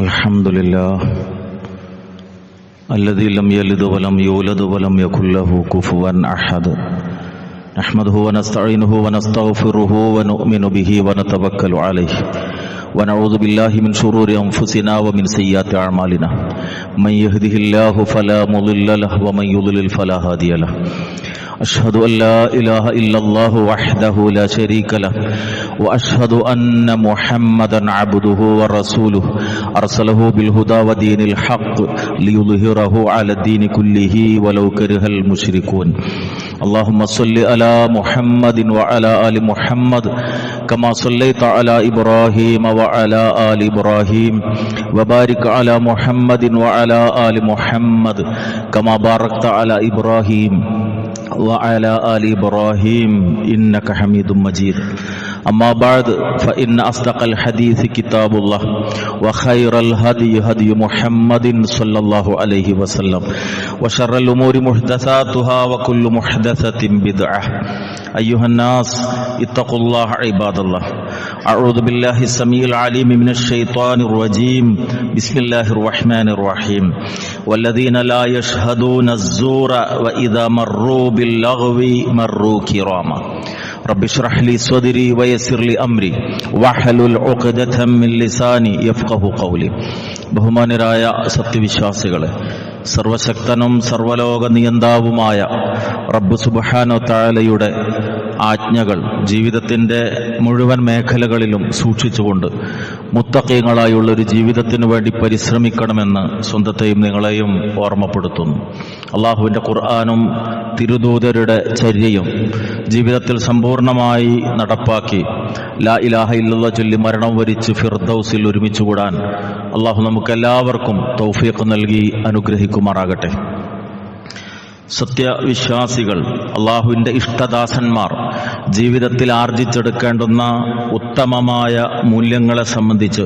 الحمد لله الذي لم يلد ولم يولد ولم يكن له كفوا أحد نحمده ونستعينه ونستغفره ونؤمن به ونتوكل عليه ونعوذ بالله من شرور أنفسنا ومن سيئات أعمالنا من يهده الله فلا مضل له ومن يضلل فلا هادي له أشهد أن لا إله إلا الله وحده لا شريك له وأشهد أن محمدا عبده ورسوله أرسله بالهدى ودين الحق ليظهره على الدين كله ولو كره المشركون اللهم صل على محمد وعلى آل محمد كما صليت على إبراهيم وعلى آل إبراهيم وبارك على محمد وعلى آل محمد كما باركت على إبراهيم وعلى آل إبراهيم إنك حميد مجيد أما بعد فإن أصدق الحديث كتاب الله وخير الهدي هدي محمد صلى الله عليه وسلم وشر الأمور محدثاتها وكل محدثة بدعة أيها الناس اتقوا الله عباد الله أعوذ بالله السميع العليم من الشيطان الرجيم بسم الله الرحمن الرحيم والذين لا يشهدون الزور وإذا مروا باللغو مروا كراما رب اشرح لي صدري ويسر لي أمري واحلل عقدة من لساني يفقهوا قولي ബഹുമാനരായ സത്യവിശ്വാസികളെ, സർവശക്തനും സർവലോക നിയന്താവുമായ റബ്ബ് സുബ്ഹാനഹു തആലയുടെ ആജ്ഞകൾ ജീവിതത്തിൻ്റെ മുഴുവൻ മേഖലകളിലും സൂക്ഷിച്ചുകൊണ്ട് മുത്തഖീങ്ങളായുള്ള ഒരു ജീവിതത്തിനു വേണ്ടി പരിശ്രമിക്കണമെന്ന് സ്വന്തത്തെയും നിങ്ങളെയും ഓർമ്മപ്പെടുത്തുന്നു. അള്ളാഹുവിൻ്റെ ഖുർആനും തിരുദൂതരുടെ ചര്യയും ജീവിതത്തിൽ സമ്പൂർണമായി നടപ്പാക്കി ലാ ഇലാഹ ഇല്ലല്ലാഹ് ചൊല്ലി മരണം വരിച്ച് ഫിർദൗസിൽ ഒരുമിച്ചുകൂടാൻ അള്ളാഹു നമുക്കെല്ലാവർക്കും തൗഫീഖ് നൽകി അനുഗ്രഹിക്കുമാറാകട്ടെ. സത്യവിശ്വാസികൾ, അള്ളാഹുവിൻ്റെ ഇഷ്ടദാസന്മാർ ജീവിതത്തിൽ ആർജിച്ചെടുക്കേണ്ടുന്ന ഉത്തമമായ മൂല്യങ്ങളെ സംബന്ധിച്ച്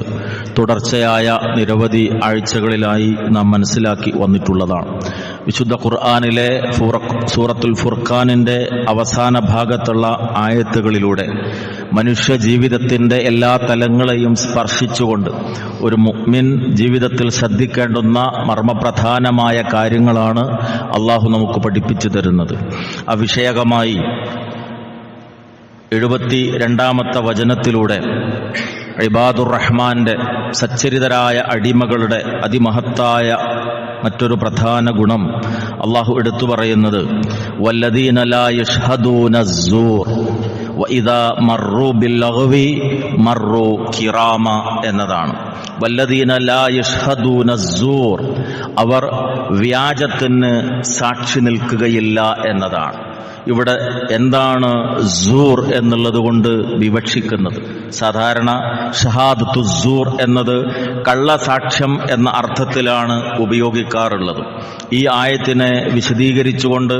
തുടർച്ചയായ നിരവധി ആഴ്ചകളിലായി നാം മനസ്സിലാക്കി വന്നിട്ടുള്ളതാണ്. വിശുദ്ധ ഖുർആനിലെ സൂറത്തുൽ ഫുർഖാനിൻ്റെ അവസാന ഭാഗത്തുള്ള ആയത്തുകളിലൂടെ മനുഷ്യ ജീവിതത്തിൻ്റെ എല്ലാ തലങ്ങളെയും സ്പർശിച്ചുകൊണ്ട് ഒരു മുഅ്മിൻ ജീവിതത്തിൽ ശ്രദ്ധിക്കേണ്ടുന്ന മർമ്മപ്രധാനമായ കാര്യങ്ങളാണ് അള്ളാഹു നമുക്ക് പഠിപ്പിച്ചു തരുന്നത്. അവിഷയകമായി 72-ാമത്തെ വചനത്തിലൂടെ ഇബാദുർ റഹ്മാന്റെ സച്ചരിതരായ അടിമകളുടെ അതിമഹത്തായ മറ്റൊരു പ്രധാന ഗുണം അള്ളാഹു എടുത്തു പറയുന്നത് വല്ലദീന ലാ യഷ്ഹദൂന അസ്സൂർ വഇദാ മർറൂ ബില്ലഗ്വി മർറൂ കിറാമ എന്നതാണ്. വല്ലദീന ലാ യഷ്ഹദൂന അസ്സൂർ, അവർ വ്യാജത്തിന് സാക്ഷി നിൽക്കുകയില്ല എന്നതാണ്. ഇവിടെ എന്താണ് സൂർ എന്നുള്ളത് കൊണ്ട് വിവക്ഷിക്കുന്നത്? സാധാരണ ഷഹാദത്തു സൂർ എന്നത് കള്ളസാക്ഷ്യം എന്ന അർത്ഥത്തിലാണ് ഉപയോഗിക്കാറുള്ളത്. ഈ ആയത്തിനെ വിശദീകരിച്ചുകൊണ്ട്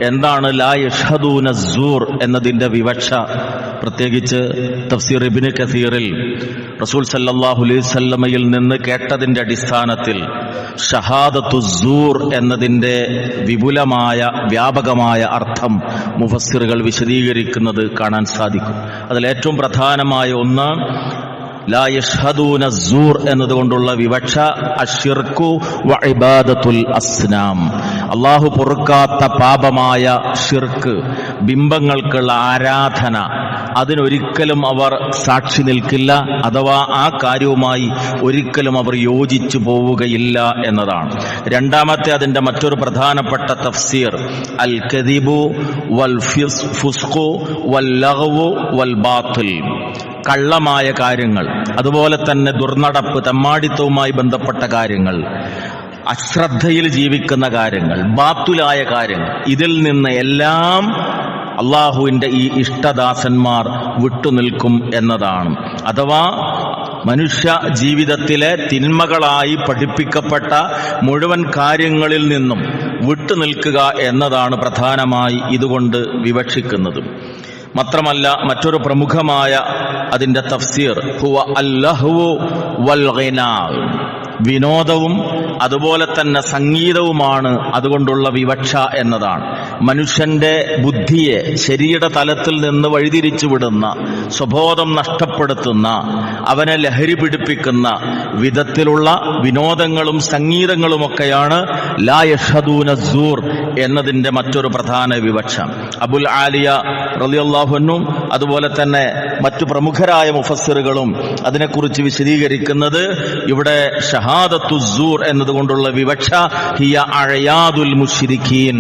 എന്താണ് ലാ യഷ്ഹദൂന സൂർ എന്നതിൻ്റെ വിവക്ഷ പ്രത്യേകിച്ച് തഫ്സീർ ഇബ്നു കസീറിൽ റസൂൽ സല്ലല്ലാഹു അലൈഹി വസല്ലമയിൽ നിന്ന് കേട്ടതിൻ്റെ അടിസ്ഥാനത്തിൽ ഷഹാദത്തു സൂർ എന്നതിൻ്റെ വിപുലമായ വ്യാപകമായ അർത്ഥം മുഫസ്സിറുകൾ വിശദീകരിക്കുന്നത് കാണാൻ സാധിക്കും. അതിലേറ്റവും പ്രധാനമായ ഒന്ന് ലാ യഷ്ഹദൂന അസ്സൂർ എന്നതുകൊണ്ടുള്ള വിവക്ഷ അശ്ശിർക്കു വഇബാദത്തുൽ അസ്നാം, അല്ലാഹു പൊറുക്കാത്ത പാപമായ ഷിർക്ക്, ബിംബങ്ങൾക്കുള്ള ആരാധന, അതിനൊരിക്കലും അവർ സാക്ഷി നിൽക്കില്ല, അഥവാ ആ കാര്യവുമായി ഒരിക്കലും അവർ യോജിച്ചു പോവുകയില്ല എന്നതാണ്. രണ്ടാമത്തെ അതിൻ്റെ മറ്റൊരു പ്രധാനപ്പെട്ട തഫ്സീർ അൽ കദിബു വൽ ഫുസ്ഖു വൽ ലഗ്വു വൽ ബാത്തിൽ, കള്ളമായ കാര്യങ്ങൾ, അതുപോലെ തന്നെ ദുർനടപ്പ്, തെമ്മാടിത്തവുമായി ബന്ധപ്പെട്ട കാര്യങ്ങൾ, അശ്രദ്ധയിൽ ജീവിക്കുന്ന കാര്യങ്ങൾ, ബാത്തുലായ കാര്യങ്ങൾ, ഇതിൽ നിന്ന് എല്ലാം അള്ളാഹുവിൻ്റെ ഈ ഇഷ്ടദാസന്മാർ വിട്ടുനിൽക്കും എന്നതാണ്. അഥവാ മനുഷ്യ ജീവിതത്തിലെ തിന്മകളായി പഠിപ്പിക്കപ്പെട്ട മുഴുവൻ കാര്യങ്ങളിൽ നിന്നും വിട്ടുനിൽക്കുക എന്നതാണ് പ്രധാനമായി ഇതുകൊണ്ട് വിവക്ഷിക്കുന്നത്. മാത്രമല്ല മറ്റൊരു പ്രമുഖമായ അതിൻ്റെ തഫ്സീർ ഹുവ അല്ലഹ്വു വൽ ഗിനാ, വിനോദവും അതുപോലെ തന്നെ സംഗീതവുമാണ് അതുകൊണ്ടുള്ള വിവക്ഷ എന്നതാണ്. മനുഷ്യന്റെ ബുദ്ധിയെ ശരിയുടെ തലത്തിൽ നിന്ന് വഴിതിരിച്ചു വിടുന്ന, സ്വബോധം നഷ്ടപ്പെടുത്തുന്ന, അവനെ ലഹരി പിടിപ്പിക്കുന്ന വിധത്തിലുള്ള വിനോദങ്ങളും സംഗീതങ്ങളുമൊക്കെയാണ് ലാ യഷ്ഹദൂന സൂർ എന്നതിന്റെ മറ്റൊരു പ്രധാന വിവക്ഷ. അബുൽ ആലിയ റളിയല്ലാഹു അൻഹു അതുപോലെ തന്നെ മറ്റു പ്രമുഖരായ മുഫസ്സിറുകളും അതിനെക്കുറിച്ച് വിശദീകരിക്കുന്നത് ഇവിടെ ഷഹാദത്തു സൂർ എന്നതുകൊണ്ടുള്ള വിവക്ഷ ഹിയ അഅയാദുൽ മുശ്രിക്കീൻ,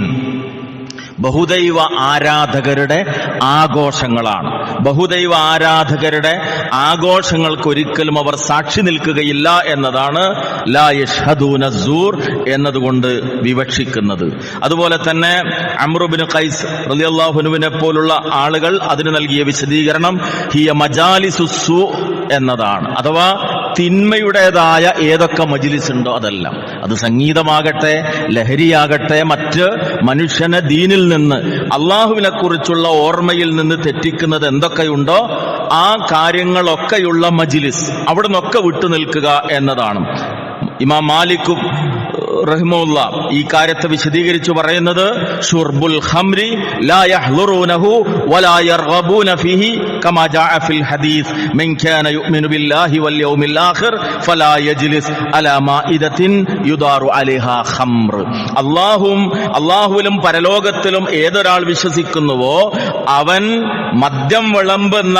ബഹുദൈവ ആരാധകരുടെ ആഘോഷങ്ങളാണ്. ബഹുദൈവ ആരാധകരുടെ ആഘോഷങ്ങൾക്കൊരിക്കലും അവർ സാക്ഷി നിൽക്കുകയില്ല എന്നതാണ് ലാ യഷ്ഹദൂന സൂർ എന്നതുകൊണ്ട് വിവക്ഷിക്കുന്നത്. അതുപോലെ തന്നെ അംറു ഇബ്നു ഖൈസ് റളിയല്ലാഹു അൻഹുവിനെ പോലുള്ള ആളുകൾ അതിന് നൽകിയ വിശദീകരണം ഹിയ മജാലിസുസ്സൂ എന്നതാണ്. അഥവാ തിന്മയുടേതായ ഏതൊക്കെ മജ്ലിസ് ഉണ്ടോ അതെല്ലാം, അത് സംഗീതമാകട്ടെ, ലഹരിയാകട്ടെ, മറ്റ് മനുഷ്യനെ ദീനിൽ നിന്ന്, അള്ളാഹുവിനെ കുറിച്ചുള്ള ഓർമ്മയിൽ നിന്ന് തെറ്റിക്കുന്നത് എന്തൊക്കെയുണ്ടോ ആ കാര്യങ്ങളൊക്കെയുള്ള മജ്ലിസ്, അവിടെ നിന്നൊക്കെ വിട്ടുനിൽക്കുക എന്നതാണ്. ഇമാം മാലിക് റഹിമഹുല്ലാ ഈ കാര്യത്തെ വിശദീകരിച്ചു പറയുന്നത് ഷുർബുൽ ഖംരി ലാ യഹ്ളുറൂനഹു വലാ യർഗബൂന ഫീഹി കമാ ജാഅ ഫിൽ ഹദീസ് മൻ കാന യുഅ്മിനു ബില്ലാഹി വൽ യൗമിൽ ആഖിർ ഫലാ യജ്ലിസ് അലാ മാഇദത്തിൻ യുദാറു അലൈഹാ ഖംർ. അല്ലാഹുവിലും പരലോകത്തിലും ഏതൊരാൾ വിശ്വസിക്കുന്നുവോ അവൻ മദ്യം വിളമ്പുന്ന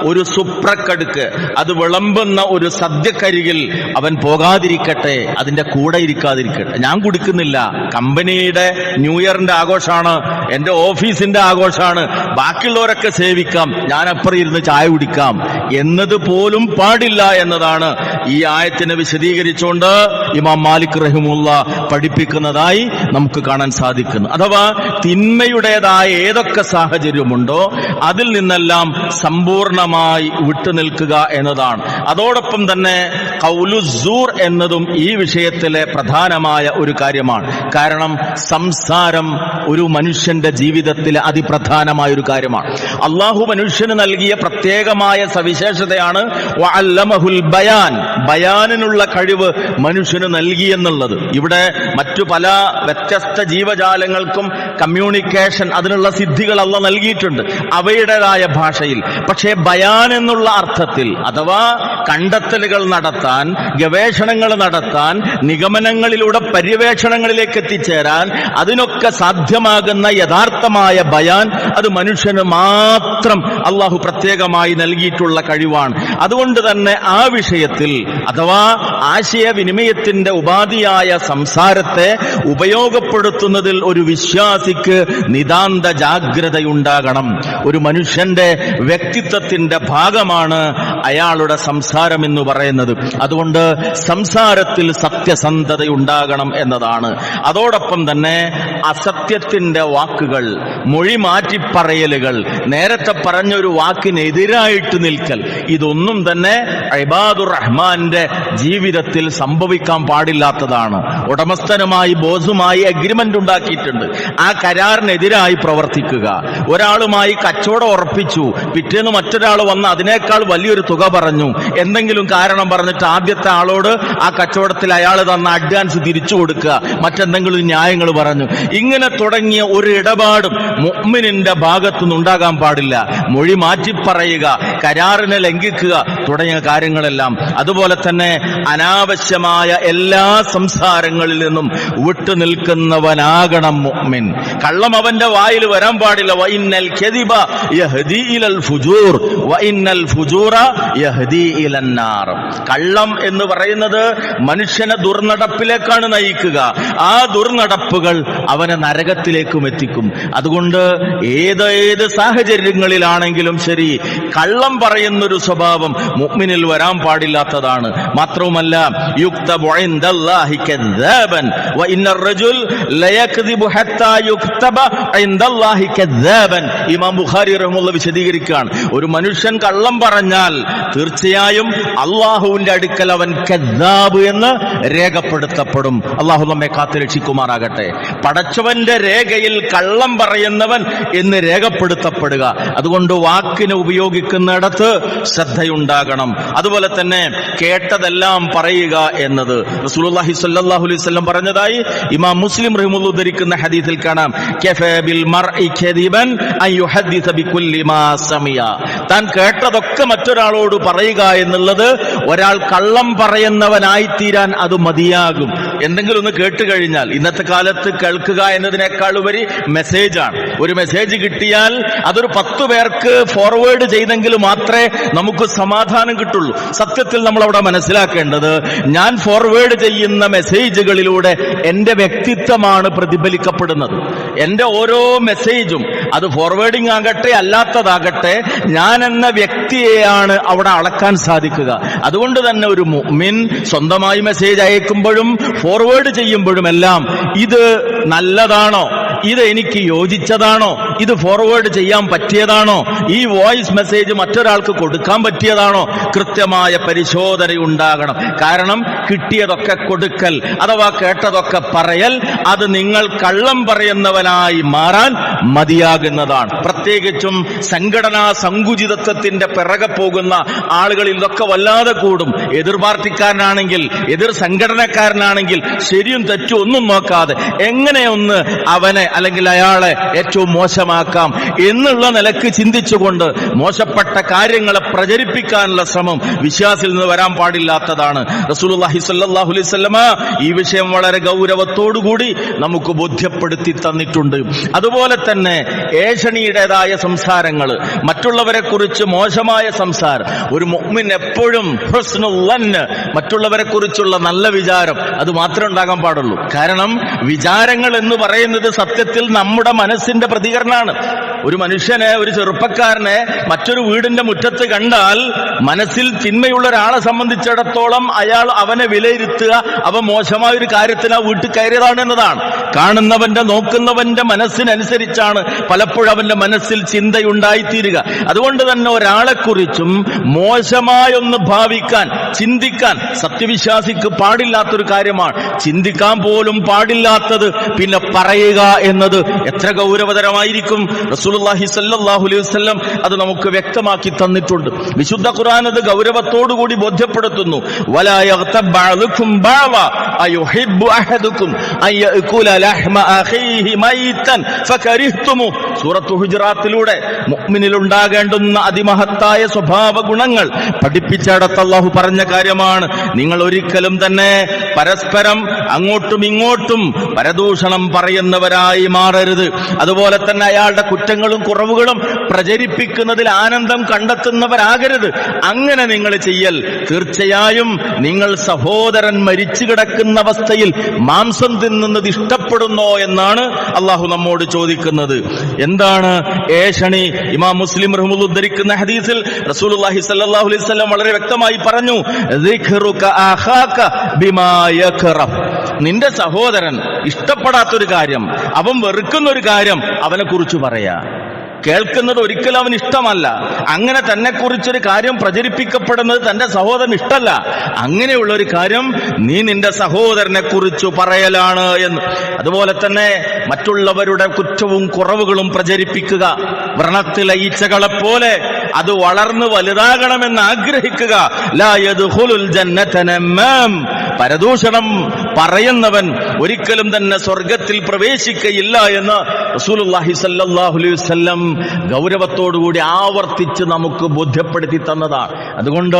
ഒരു സുപ്രക്കടുക്ക്, അത് വിളമ്പുന്ന ഒരു സദ്യക്കരികിൽ അവൻ പോകാതിരിക്കട്ടെ, അതിന്റെ കൂടെ ഇരിക്കാതിരിക്കട്ടെ. ഞാൻ കുടിക്കുന്നില്ല, കമ്പനിയുടെ ന്യൂ ഇയറിന്റെ ആഘോഷമാണ്, എന്റെ ഓഫീസിന്റെ ആഘോഷമാണ്, ബാക്കിയുള്ളവരൊക്കെ സേവിക്കാം, ഞാൻ അപ്പുറം ഇരുന്ന് ചായ കുടിക്കാം എന്നത് പോലും പാടില്ല എന്നതാണ് ഈ ആയത്തിനെ വിശദീകരിച്ചുകൊണ്ട് ഇമാം മാലിക് റഹിമഹുല്ലാ പഠിപ്പിക്കുന്നതായി നമുക്ക് കാണാൻ സാധിക്കുന്നു. അഥവാ തിന്മയുടേതായ ഏതൊക്കെ സാഹചര്യമുണ്ടോ അതിൽ നിന്നെല്ലാം സമ്പൂർണമായി വിട്ടുനിൽക്കുക എന്നതാണ്. അതോടൊപ്പം തന്നെ ഖൗലുസ്സൂർ എന്നതും ഈ വിഷയത്തിലെ പ്രധാനമായ ഒരു കാര്യമാണ്. കാരണം സംസാരം ഒരു മനുഷ്യന്റെ ജീവിതത്തിലെ അതിപ്രധാനമായ ഒരു കാര്യമാണ്. അള്ളാഹു മനുഷ്യന് നൽകിയ പ്രത്യേകമായ സവിശേഷതയാണ് വഅല്ലമഹുൽ ബയാൻ, ബയാനിനുള്ള കഴിവ് മനുഷ്യന് നൽകിയെന്നുള്ളത്. ഇവിടെ മറ്റു പല വ്യത്യസ്ത ജീവജാലങ്ങൾക്കും കമ്മ്യൂണിക്കേഷൻ, അതിനുള്ള സിദ്ധികൾ അള്ളാഹ് നൽകിയിട്ടുണ്ട് അവയുടേതായ ഭാഷയിൽ. പക്ഷേ ബയാൻ എന്നുള്ള അർത്ഥത്തിൽ, അഥവാ കണ്ടെത്തലുകൾ നടത്താൻ, ഗവേഷണങ്ങൾ നടത്താൻ, നിഗമനങ്ങളിലൂടെ പര്യവേക്ഷണങ്ങളിലേക്ക് എത്തിച്ചേരാൻ അതിനൊക്കെ സാധ്യമാകുന്ന യഥാർത്ഥമായ ബയാൻ അത് മനുഷ്യന് മാത്രം അള്ളാഹു പ്രത്യേകമായി നൽകിയിട്ടുള്ള കഴിവാണ്. അതുകൊണ്ട് തന്നെ ആ വിഷയത്തിൽ, അഥവാ ആശയവിനിമയത്തിന്റെ ഉപാധിയായ സംസാരത്തെ ഉപയോഗപ്പെടുത്തുന്നതിൽ ഒരു വിശ്വാസിക്ക് നിതാന്ത ജാഗ്രതയുണ്ടാകണം. ഒരു മനുഷ്യന്റെ വ്യക്തിത്വത്തിന്റെ ഭാഗമാണ് അയാളുടെ സംസാരം എന്ന് പറയുന്നത്. അതുകൊണ്ട് സംസാരത്തിൽ സത്യസന്ധതയുണ്ടാകണം എന്നതാണ്. അതോടൊപ്പം തന്നെ അസത്യത്തിന്റെ വാക്കുകൾ, മൊഴി മാറ്റിപ്പറയലുകൾ, നേരത്തെ പറഞ്ഞൊരു വാക്കിനെതിരായിട്ട് നിൽക്കൽ, ഇതൊന്നും തന്നെ ഇബാദുർ റഹ്മാന്റെ ജീവിതത്തിൽ സംഭവിക്കാൻ പാടില്ലാത്തതാണ്. ഉടമസ്ഥനുമായി, ബോസുമായി അഗ്രിമെന്റ് ഉണ്ടാക്കിയിട്ടുണ്ട്, ആ കരാറിനെതിരായി പ്രവർത്തിക്കുക. ഒരാളുമായി കച്ചവടം ഉറപ്പിച്ചു, പിറ്റേന്ന് മറ്റൊരാൾ വന്ന് അതിനേക്കാൾ വലിയൊരു തുക പറഞ്ഞു, എന്തെങ്കിലും കാരണം പറഞ്ഞിട്ട് ആദ്യത്തെ ആളോട് ആ കച്ചവടത്തിൽ അയാൾ തന്ന അഡ്വാൻസ് തിരിച്ചു കൊടുക്കുക, മറ്റെന്തെങ്കിലും ന്യായങ്ങൾ പറഞ്ഞു. ഇങ്ങനെ തുടങ്ങിയ ഒരു ഇടപാടും മുഅ്മിനിന്റെ ഭാഗത്തുനിന്ന് ഉണ്ടാകാൻ പാടില്ല. മൊഴി മാറ്റിപ്പറയുക, കരാറിനെ ലംഘിക്കുക തുടങ്ങിയ കാര്യങ്ങളെല്ലാം. അതുപോലെ തന്നെ അനാവശ്യമായ എല്ലാ സംസാരങ്ങളിൽ നിന്നും വിട്ടുനിൽക്കുന്നവനാകണം മുഅ്മിൻ. കള്ളം അവന്റെ വായിൽ വരാൻ പാടില്ല. വഇന്നൽ കദിബ യഹ്ദി ഇലൽ ഫുജൂർ വഇന്നൽ ഫുജൂറ യഹ്ദി ഇലൻ നാർ. കള്ളം എന്ന് പറയുന്നത് മനുഷ്യനെ ദുർനടപ്പിലേക്കാണ് നയിക്കുക. ആ ദുർനടപ്പുകൾ അവനെ നരകത്തിലേക്കും എത്തിക്കും. അതുകൊണ്ട് ഏതേത് സാഹചര്യങ്ങളിലാണെങ്കിലും ശരി, കള്ളം പറയുന്നൊരു സ്വഭാവം മുഅ്മിനിൽ വരാൻ പാടില്ലാത്തതാണ്. മാത്രവുമല്ല, യുക്തബു ഇൻദല്ലാഹി കദ്ദാബൻ വഇന്നർ റജുൽ ലയക്ദിബു ഹത്താ യുക്തബ ഇൻദല്ലാഹി കദ്ദാബൻ. ഇമാം ബുഖാരി റഹ്മത്തുള്ളാഹി വിശദീകരിക്കുകയാണ്, ഒരു മനുഷ്യൻ കള്ളം പറഞ്ഞാൽ തീർച്ചയായും അള്ളാഹുവിന്റെ അടുക്കൽ അവൻ കദ്ദാബ് എന്ന് രേഖപ്പെടുത്തപ്പെടും. അള്ളാഹു നമ്മെ കാത്തുരക്ഷിക്കുമാറാകട്ടെ. പടച്ചവന്റെ രേഖയിൽ കള്ളം പറയുന്നവൻ എന്ന് രേഖപ്പെടുത്തപ്പെടുക. അതുകൊണ്ട് വാക്കിനെ ഉപയോഗിക്കുന്നിടത്ത് ശ്രദ്ധയുണ്ടാകും. ഉണ്ടാകണം. അതുപോലെ തന്നെ കേട്ടതെല്ലാം പറയുക എന്നത് റസൂലുള്ളാഹി സ്വല്ലല്ലാഹു അലൈഹി വസല്ലം പറഞ്ഞതായി ഇമാം മുസ്ലിം റഹിമഹുല്ലാഹ് ഉദ്ധരിക്കുന്ന ഹദീസിൽ കാണാം, കഫാ ബിൽ മർഇ കദിബൻ അൻ യുഹദ്ദിസ ബികുല്ലി മാ സമിയ. താൻ കേട്ടതൊക്കെ മറ്റൊരാളോട് പറയുക എന്നുള്ളത് ഒരാൾ കള്ളം പറയുന്നവനായി തീരാൻ അത് മതിയാകും. എന്തെങ്കിലും ഒന്ന് കേട്ട് കഴിഞ്ഞാൽ, ഇന്നത്തെ കാലത്ത് കേൾക്കുക എന്നതിനേക്കാൾ ഉപരി മെസ്സേജാണ്. ഒരു മെസ്സേജ് കിട്ടിയാൽ അതൊരു 10 പേർക്ക് ഫോർവേഡ് ചെയ്തെങ്കിൽ മാത്രമേ നമുക്ക് സമാധാനം കിട്ടുള്ളൂ. സത്യത്തിൽ നമ്മൾ അവിടെ മനസ്സിലാക്കേണ്ടത്, ഞാൻ ഫോർവേഡ് ചെയ്യുന്ന മെസ്സേജുകളിലൂടെ എന്റെ വ്യക്തിത്വമാണ് പ്രതിഫലിക്കപ്പെടുന്നത്. എന്റെ ഓരോ മെസ്സേജും, അത് ഫോർവേഡിംഗ് ആകട്ടെ അല്ലാത്തതാകട്ടെ, ഞാൻ എന്ന വ്യക്തിയെയാണ് അവിടെ അളക്കാൻ സാധിക്കുക. അതുകൊണ്ട് തന്നെ ഒരു മുഅ്മിൻ സ്വന്തമായി മെസ്സേജ് അയക്കുമ്പോഴും ഫോർവേഡ് ചെയ്യുമ്പോഴുമെല്ലാം ഇത് നല്ലതാണോ, ഇത് എനിക്ക് യോജിച്ചതാണോ, ഇത് ഫോർവേഡ് ചെയ്യാൻ പറ്റിയതാണോ, ഈ വോയിസ് മെസ്സേജ് മറ്റൊരാൾക്ക് കൊടുക്കാൻ പറ്റിയതാണോ, കൃത്യമായ പരിശോധന ഉണ്ടാകണം. കാരണം കിട്ടിയതൊക്കെ കൊടുക്കൽ അഥവാ കേട്ടതൊക്കെ പറയൽ, അത് നിങ്ങൾ കള്ളം പറയുന്നവനായി മാറാൻ മതിയാകുന്നതാണ്. പ്രത്യേകിച്ചും സംഘടനാ സങ്കുചിതത്വത്തിന്റെ പിറകെ പോകുന്ന ആളുകളിൽ ഇതൊക്കെ വല്ലാതെ കൂടും. എതിർ പാർട്ടിക്കാരനാണെങ്കിൽ, എതിർ സംഘടനക്കാരനാണെങ്കിൽ ശരിയും തെറ്റും ഒന്നും നോക്കാതെ എങ്ങനെയൊന്ന് അവനെ അല്ലെങ്കിൽ അയാളെ ഏറ്റവും മോശമാക്കാം എന്നുള്ള നിലക്ക് ചിന്തിച്ചുകൊണ്ട് മോശപ്പെട്ട കാര്യങ്ങളെ പ്രചരിപ്പിക്കാനുള്ള ശ്രമം വിശ്വാസിൽ നിന്ന് വരാൻ പാടില്ലാത്തതാണ്. റസൂലുള്ളാഹി സ്വല്ലല്ലാഹു അലൈഹി വസല്ലമ ഈ വിഷയം വളരെ ഗൗരവത്തോടുകൂടി നമുക്ക് ബോധ്യപ്പെടുത്തി തന്നിട്ടുണ്ട്. അതുപോലെ തന്നെ ഏഷണിയുടേതായ സംസാരങ്ങൾ, മറ്റുള്ളവരെ കുറിച്ച് മോശമായ സംസാരം, ഒരു മുഅ്മിൻ എപ്പോഴും ഹുസ്നുൽ ളന്ന്, മറ്റുള്ളവരെ കുറിച്ചുള്ള നല്ല വിചാരം അത് മാത്രമേ ഉണ്ടാകാൻ പാടുള്ളൂ. കാരണം വിചാരങ്ങൾ എന്ന് പറയുന്നത് സത്യത്തിൽ നമ്മുടെ മനസ്സിന്റെ പ്രതികരണമാണ്. ഒരു മനുഷ്യനെ, ഒരു ചെറുപ്പക്കാരനെ മറ്റൊരു വീടിന്റെ മുറ്റത്ത് കണ്ടാൽ മനസ്സിൽ തിന്മയുള്ള ഒരാളെ സംബന്ധിച്ചിടത്തോളം അയാൾ അവനെ വിലയിരുത്തുക, അവൻ മോശമായ ഒരു കാര്യത്തിന് ആ വീട്ടിൽ കയറിയതാണ് എന്നതാണ്. കാണുന്നവന്റെ, നോക്കുന്നവന്റെ മനസ്സിനനുസരിച്ചാണ് പലപ്പോഴും അവന്റെ മനസ്സിൽ ചിന്തയുണ്ടായിത്തീരുക. അതുകൊണ്ട് തന്നെ ഒരാളെക്കുറിച്ചും മോശമായൊന്ന് ഭാവിക്കാൻ, ചിന്തിക്കാൻ സത്യവിശ്വാസിക്ക് പാടില്ലാത്തൊരു കാര്യമാണ്. ചിന്തിക്കാൻ പോലും പാടില്ലാത്തത് പിന്നെ പറയുക എന്നത് എത്ര ഗൗരവതരമായിരിക്കും. റസൂലുള്ളാഹി സ്വല്ലല്ലാഹു അലൈഹി വസല്ലം അത് നമുക്ക് വ്യക്തമാക്കി തന്നിട്ടുണ്ട്. വിശുദ്ധ ഖുർആൻ അത് ഗൗരവത്തോടുകൂടി ബോധ്യപ്പെടുത്തുന്നു. വലാ യഗ്തബ് ബഅദുകും ബഅദ അയുഹിബ്ബു അഹദുകും അൻ യഅകുല ലഹ്മ അഖീഹി മൈതൻ ഫകരിഹ്തുമു. സൂറത്തുൽ ഹുജറാത്തിലൂടെ മുഅ്മിനിൽ ഉണ്ടാകേണ്ടുന്ന അതിമഹത്തായ സ്വഭാവ ഗുണങ്ങൾ പഠിപ്പിച്ചടത്ത് അല്ലാഹു പറഞ്ഞ കാര്യമാണ്. നിങ്ങൾ ഒരിക്കലും തന്നെ പരസ്പരം അങ്ങോട്ടും ഇങ്ങോട്ടും പരദൂഷണം പറയുന്നവരായി മാറരുത്. അതുപോലെ തന്നെ അയാളുടെ കുറ്റങ്ങളും കുറവുകളും പ്രചരിപ്പിക്കുന്നതിൽ ആനന്ദം കണ്ടെത്തുന്നവരാകരുത്. അങ്ങനെ നിങ്ങൾ ചെയ്യൽ തീർച്ചയായും നിങ്ങൾ സഹോദരൻ മരിച്ചു കിടക്കുന്ന അവസ്ഥയിൽ മാംസം തിന്നുന്നത് ഇഷ്ടപ്പെടുന്നോ എന്നാണ് അള്ളാഹു നമ്മോട് ചോദിക്കുന്നത്. എന്താണ് ഏഷണി? ഇമാം മുസ്ലിം റഹ്മത്തുള്ളാഹി ഉദ്ധരിക്കുന്ന ഹദീസിൽ റസൂലുള്ളാഹി സ്വല്ലല്ലാഹു അലൈഹി വസല്ലം വളരെ വ്യക്തമായി പറഞ്ഞു, ദിക്റുക അഖാക ബിമാ യക്റഹ്. നിന്റെ സഹോദരൻ ഇഷ്ടപ്പെടാത്തൊരു കാര്യം, അവൻ വെറുക്കുന്ന ഒരു കാര്യം അവനെ കുറിച്ച് പറയാ. കേൾക്കുന്നത് ഒരിക്കലും അവന് ഇഷ്ടമല്ല. അങ്ങനെ തന്നെ കുറിച്ചൊരു കാര്യം പ്രചരിപ്പിക്കപ്പെടുന്നത് തന്റെ സഹോദരൻ ഇഷ്ടമല്ല. അങ്ങനെയുള്ള ഒരു കാര്യം നീ നിന്റെ സഹോദരനെ കുറിച്ച് പറയലാണ് എന്ന്. അതുപോലെ തന്നെ മറ്റുള്ളവരുടെ കുറ്റവും കുറവുകളും പ്രചരിപ്പിക്കുക. വ്രണത്തിലെ ഈച്ചകളെപ്പോലെ അത് വളർന്നു വലുതാകണമെന്ന് ആഗ്രഹിക്കുക. ലാ യദ്ഖുലുൽ ജന്നത നമ്മാം. പരദൂഷണം പറയുന്നവൻ ഒരിക്കലും തന്നെ സ്വർഗത്തിൽ പ്രവേശിക്കയില്ല എന്ന് റസൂലുള്ളാഹി സ്വല്ലല്ലാഹു അലൈഹി വസല്ലം ഗൗരവത്തോടുകൂടി ആവർത്തിച്ച് നമുക്ക് ബോധ്യപ്പെടുത്തി തന്നതാണ്. അതുകൊണ്ട്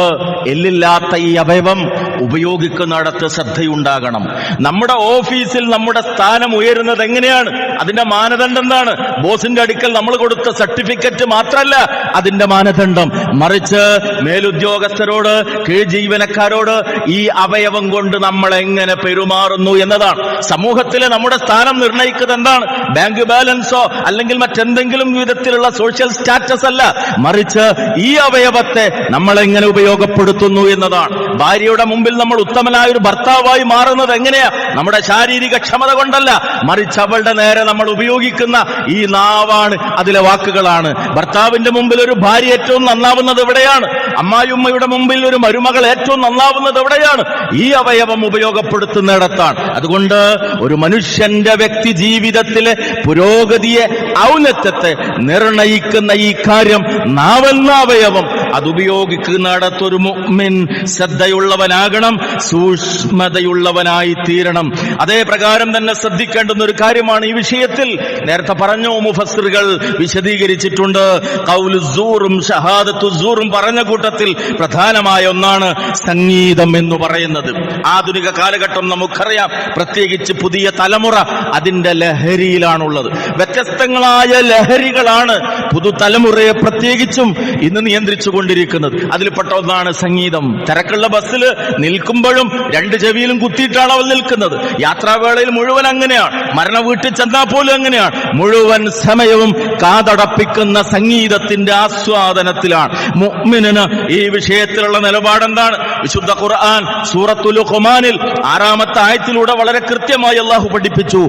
എല്ലില്ലാത്ത ഈ അവയവം ഉപയോഗിക്കുന്നിടത്ത് ശ്രദ്ധയുണ്ടാകണം. നമ്മുടെ ഓഫീസിൽ നമ്മുടെ സ്ഥാനം ഉയരുന്നത് എങ്ങനെയാണ്? അതിന്റെ മാനദണ്ഡം എന്താണ്? ബോസിന്റെ അടുക്കൽ നമ്മൾ കൊടുത്ത സർട്ടിഫിക്കറ്റ് മാത്രമല്ല അതിന്റെ മാനദണ്ഡം, മറിച്ച് മേലുദ്യോഗസ്ഥരോട്, കീഴ് ജീവനക്കാരോട് ഈ അവയവം കൊണ്ട് നമ്മൾ എങ്ങനെ പെരുമാറുന്നു എന്നതാണ്. സമൂഹത്തിലെ നമ്മുടെ സ്ഥാനം നിർണ്ണയിക്കുന്നത് എന്താണ്? ബാങ്ക് ബാലൻസോ അല്ലെങ്കിൽ മറ്റെന്തെങ്കിലും വിധത്തിലുള്ള സോഷ്യൽ സ്റ്റാറ്റസ് അല്ല, മറിച്ച് ഈ അവയവത്തെ നമ്മൾ എങ്ങനെ ഉപയോഗപ്പെടുത്തുന്നു എന്നതാണ്. ഭാര്യയുടെ മുമ്പിൽ നമ്മൾ ഉത്തമനായ ഒരു ഭർത്താവായി മാറുന്നത് എങ്ങനെയാ? നമ്മുടെ ശാരീരിക ക്ഷമത കൊണ്ടല്ല, മറിച്ച് അവളുടെ നേരെ നമ്മൾ ഉപയോഗിക്കുന്ന ഈ നാവാണ്, അതിലെ വാക്കുകളാണ്. ഭർത്താവിന്റെ മുമ്പിൽ ഒരു ഭാര്യ ഏറ്റവും നന്നാവുന്നത് എവിടെയാണ്? അമ്മായിയമ്മയുടെ മുമ്പിൽ ഒരു മരുമകൾ ഏറ്റവും നന്നാവുന്നത് എവിടെയാണ്? ഈ അവയവം ഉപയോഗപ്പെടുത്തുന്നിടത്താണ്. അതുകൊണ്ട് ഒരു മനുഷ്യന്റെ വ്യക്തി ജീവിതത്തിലെ പുരോഗതിയെ, ഔന്നത്യത്തെ നിർണയിക്കുന്ന ഈ കാര്യം, നാവെന്ന അവയവം അതുപയോഗിക്കുന്നിടത്തൊരു മുഅ്മിൻ ശ്രദ്ധയുള്ളവനാകണം, സൂക്ഷ്മതയുള്ളവനായി തീരണം. അതേ പ്രകാരം തന്നെ ശ്രദ്ധിക്കേണ്ടുന്ന ഒരു കാര്യമാണ് ഈ വിഷയത്തിൽ. നേരത്തെ പറഞ്ഞു, മുഫസ്സിറുകൾ വിശദീകരിച്ചിട്ടുണ്ട്. ഖൗലുസ്സൂറും ഷഹാദത്തുസ്സൂറും പറഞ്ഞ കൂട്ടത്തിൽ പ്രധാനമായ ഒന്നാണ് സംഗീതം എന്ന് പറയുന്നത്. ആധുനിക കാലഘട്ടം നമുക്കറിയാം, പ്രത്യേകിച്ച് പുതിയ തലമുറ അതിന്റെ ലഹരിയിലാണുള്ളത്. വ്യത്യസ്തങ്ങളായ ലഹരികളാണ് പുതുതലമുറയെ പ്രത്യേകിച്ചും ഇന്ന് നിയന്ത്രിച്ചു കൊണ്ടിരിക്കുന്നത്. അതിൽപ്പെട്ട ഒന്നാണ് സംഗീതം. തിരക്കുള്ള ബസ്സിൽ നിൽക്കുമ്പോഴും രണ്ട് ചെവിയിലും കുത്തിയിട്ടാണ് അവൾ നിൽക്കുന്നത്. യാത്രാവേളയിൽ മുഴുവൻ അങ്ങനെയാണ്. മരണ വീട്ടിൽ ചെന്നാൽ പോലും അങ്ങനെയാണ്. മുഴുവൻ സമയവും കാതടപ്പിക്കുന്ന സംഗീതത്തിന്റെ ആസ്വാദനത്തിലാണ്. മുഅ്മിനിന് ഈ വിഷയത്തിലുള്ള നിലപാടെന്താണ്? വിശുദ്ധ ഖുർആൻ സൂറത്തുൽ ലുഖ്മാനിൽ 6-ാമത്തെ ആയത്തിലൂടെ വളരെ കൃത്യമായി അല്ലാഹു പഠിപ്പിച്ചു.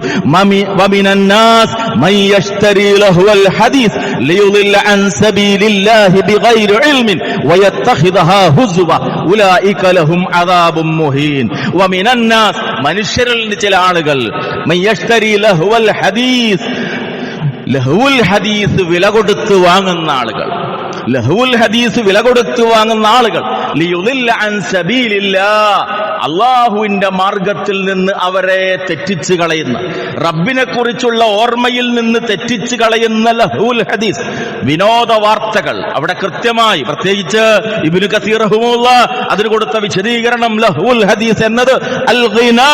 വമിനന്നാസ് മൻ യശ്തരി ലഹുവൽ ഹദീസ് ലിയുദില്ല അൻ സബീലില്ലാഹി ബിഗൈരി ഇൽമിൻ വയത്തഖിദഹാ ഹുസ്വ ഉലൈക ലഹും അദാബും മുഹീൻ. വമിനന്നാസ്, മനുഷ്യരിൽ ചില ആളുകൾ, മൻ യശ്തരി ലഹുവൽ ഹദീസ്, ലഹുൽ ഹദീസ് വില കൊടുത്ത് വാങ്ങുന്ന ആളുകൾ, ലഹുൽ ഹദീസ് വില കൊടുത്ത് വാങ്ങുന്ന ആളുകൾ, ലിയുദില്ല അൻ സബീലില്ലാഹ്, അള്ളാഹുവിന്റെ മാർഗത്തിൽ നിന്ന് അവരെ തെറ്റിച്ചു കളയുന്ന, റബ്ബിനെ കുറിച്ചുള്ള ഓർമ്മയിൽ നിന്ന് തെറ്റിച്ചു കളയുന്ന ലഹുൽ ഹദീസ്, വിനോദ വാർത്തകൾ. അവിടെ കൃത്യമായി പ്രത്യേകിച്ച് ഇബ്നു കസീർ റഹിമഹുല്ലാഹ് അതിന് കൊടുത്ത വിശദീകരണം, ലഹുൽ ഹദീസ് എന്നത് അൽ ഗിനാ,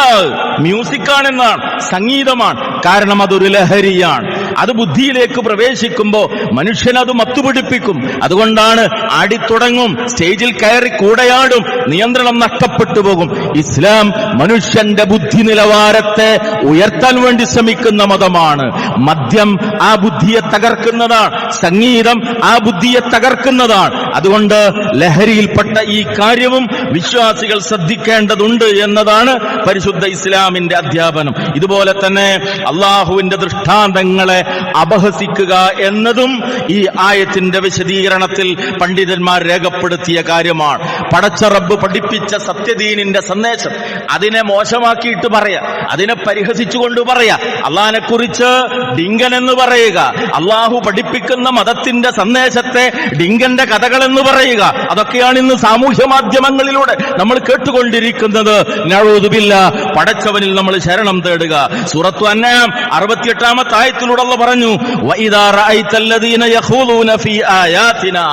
മ്യൂസിക് ആണെന്നാണ്, സംഗീതമാണ്. കാരണം അതൊരു ലഹരിയാണ്. അത് ബുദ്ധിയിലേക്ക് പ്രവേശിക്കുമ്പോൾ മനുഷ്യനത് മത്തുപിടിപ്പിക്കും. അതുകൊണ്ടാണ് ആടിത്തുടങ്ങും, സ്റ്റേജിൽ കയറി കൂടയാടും, നിയന്ത്രണം നഷ്ടപ്പെട്ടു പോകും. ഇസ്ലാം മനുഷ്യന്റെ ബുദ്ധി നിലവാരത്തെ ഉയർത്താൻ വേണ്ടി ശ്രമിക്കുന്ന മതമാണ്. മദ്യം ആ ബുദ്ധിയെ തകർക്കുന്നതാണ്, സംഗീതം ആ ബുദ്ധിയെ തകർക്കുന്നതാണ്. അതുകൊണ്ട് ലഹരിയിൽപ്പെട്ട ഈ കാര്യവും വിശ്വാസികൾ ശ്രദ്ധിക്കേണ്ടതുണ്ട് എന്നതാണ് പരിശുദ്ധ ഇസ്ലാമിന്റെ അധ്യാപനം. ഇതുപോലെ തന്നെ അള്ളാഹുവിന്റെ ദൃഷ്ടാന്തങ്ങളെ അപഹസിക്കുക എന്നതും ഈ ആയത്തിന്റെ വിശദീകരണത്തിൽ പണ്ഡിതന്മാർ രേഖപ്പെടുത്തിയ കാര്യമാണ്. പടച്ച റബ്ബ് പഠിപ്പിച്ച സത്യദീനിന്റെ സന്ദേശം അതിനെ മോശമാക്കിയിട്ട് പറയാ, അതിനെ പരിഹസിച്ചുകൊണ്ട് പറയാ, അള്ളാഹിനെ കുറിച്ച് ഡിങ്കൻ എന്ന് പറയുക, അള്ളാഹു പഠിപ്പിക്കുന്ന മതത്തിന്റെ സന്ദേശത്തെ ഡിങ്കന്റെ കഥകൾ എന്ന് പറയുക, അതൊക്കെയാണ് ഇന്ന് സാമൂഹ്യ മാധ്യമങ്ങളിലൂടെ നമ്മൾ കേട്ടുകൊണ്ടിരിക്കുന്നത്. നഊദു ബില്ലാഹ്, പടച്ചവനിൽ നമ്മൾ ശരണം തേടുക. സൂറത്തു അൻആം 68-ാമത്തെ ആയത്തിലൂടെ അല്ലാഹു പറഞ്ഞു, വഇദാ റഅയ്തല്ലദീന യഖൂലൂന ഫീ ആയാതിനാ,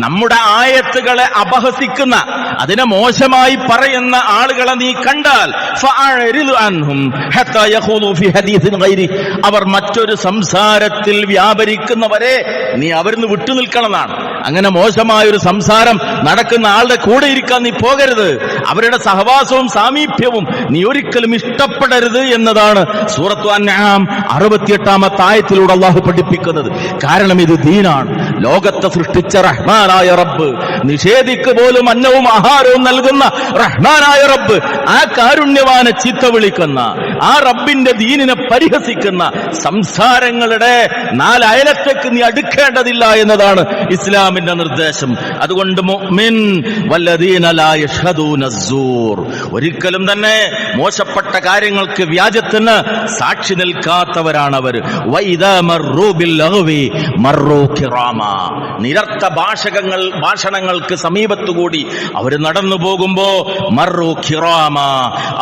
നമ്മുടെ ആയത്തുകളെ അപഹസിക്കുന്ന, അതിനെ മോശമായി പറയുന്ന ആളുകളെ നീ കണ്ടാൽ ഫഅരിദ് അൻഹും ഹത്താ യഖൂലു ഫീ ഹദീസിൻ ഗൈരി, അവർ മറ്റൊരു സംസാരത്തിൽ വ്യാപരിക്കുന്നവരെ നീ അവരിന്ന് വിട്ടുനിൽക്കണമെന്നാണ്. അങ്ങനെ മോശമായൊരു സംസാരം നടക്കുന്ന ആളുടെ കൂടെ ഇരിക്കാൻ നീ പോകരുത്. അവരുടെ സഹവാസവും സാമീപ്യവും നീ ഒരിക്കലും ഇഷ്ടപ്പെടരുത് എന്നതാണ് സൂറത്തു അൻആം 68-ാമത്തെ ആയത്തിലൂടെ അല്ലാഹു പഠിപ്പിക്കുന്നത്. കാരണം ഇത് ദീനാണ്. ലോകത്തെ സൃഷ്ടിച്ച റഹ്മാനായ റബ്ബ്, നിഷേധിക്ക് പോലും അന്നവും ആഹാരവും നൽകുന്ന റഹ്മാനായ റബ്ബ്, ആ കാരുണ്യവാനെ ചീത്ത വിളിക്കുന്ന, ആ റബ്ബിന്റെ ദീനിനെ പരിഹസിക്കുന്ന സംസാരങ്ങളുടെ നാലയലത്തേക്ക് നീ അടുക്കേണ്ടതില്ല എന്നതാണ് ഇസ്ലാമിന്റെ നിർദ്ദേശം. അതുകൊണ്ട് മുഅ്മിൻ വല്ലദീന ലാ യഷ്ഹദൂന അസ്സൂർ, ഒരിക്കലും തന്നെ മോശപ്പെട്ട കാര്യങ്ങൾക്ക്, വ്യാജത്തിന് സാക്ഷി നിൽക്കാത്തവരാണവർ. വഇദാ മർറൂ ബില്ലഗ്വി മർറൂ കിറാമാ, നിരർത്ഥ ഭാഷണങ്ങൾക്ക് സമീപത്തുകൂടി അവർ നടന്നു പോകുമ്പോ മർറൂ കിറാമാ,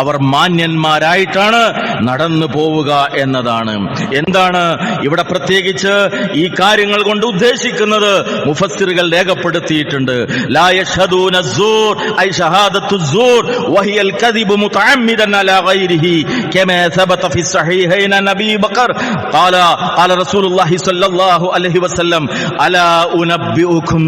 അവർ മാന്യന്മാരായിട്ടാണ് നടന്നു പോവുക എന്നതാണ്. എന്താണ് ഇവിടെ പ്രത്യേകിച്ച് ഈ കാര്യങ്ങൾ കൊണ്ട് ഉദ്ദേശിക്കുന്നത്? മുഫസ്സിറുകൾ രേഖപ്പെടുത്തിയിട്ടുണ്ട്. ലാ യഷ്ഹദൂന അസ്സൂർ ഐ ഷഹാദത്തു അസ്സൂർ വഹിയൽ കദിബു മുതഅമ്മിദൻ അലാ ഗൈരിഹി കമാ സബത ഫി സ്വഹീഹൈന നബി ബക്കർ ഖാല റസൂലുള്ളാഹി സ്വല്ലല്ലാഹു അലൈഹി വസല്ലം അലാ ഉനബ്ബിഉകും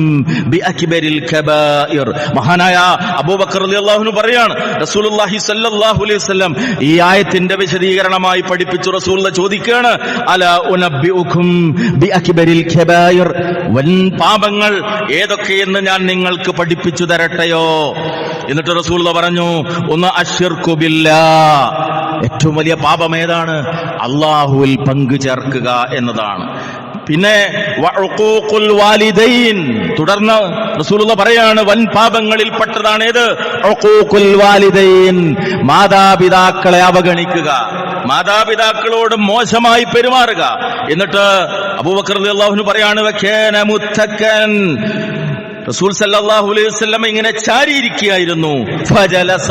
ബിഅക്ബരിൽ കബായിർ. മഹാനായ അബൂബക്കർ റളിയല്ലാഹു അൻഹു പറയാണ്, റസൂലുള്ളാഹി സ്വല്ലല്ലാഹു അലൈഹി വസല്ലം ഈ ആയത്തിന്റെ വിശദീകരണമായി പഠിപ്പിച്ചു. റസൂൽ ചോദിക്കുകയാണ്, അലാ ഉനബ്ബിഉകും ബിഅക്ബരിൽ കബായിർ, വൻ പാപങ്ങൾ ഏതൊക്കെയെന്ന് ഞാൻ നിങ്ങൾക്ക് പഠിപ്പിച്ചു തരട്ടെയോ? എന്നിട്ട് റസൂൽ പറഞ്ഞു, ഒന്ന് അശ്ശിർക്കു ബില്ലാഹ്, ഏറ്റവും വലിയ പാപം ഏതാണ്? അല്ലാഹുവിൽ പങ്കു ചേർക്കുക എന്നതാണ്. പിന്നെ വഉഖൂഖുൽ വാലിദൈൻ, തുടർന്ന് റസൂലുള്ളാഹി പറയാണ്, വൻ പാപങ്ങളിൽ പെട്ടതാണ് ഏത്? ഉഖൂഖുൽ വാലിദൈൻ, മാതാപിതാക്കളെ അവഗണിക്കുക, മാതാപിതാക്കളോട് മോശമായി പെരുമാറുക. എന്നിട്ട് അബൂബക്കർ റളിയല്ലാഹു അൻഹു പറയാണ്, വകാന മുത്തക്കൻ, റസൂൽ സല്ലല്ലാഹു അലൈഹി വസല്ലം ഇങ്ങനെ ചാരിയിരിക്കുകയായിരുന്നു. ഫജലസ,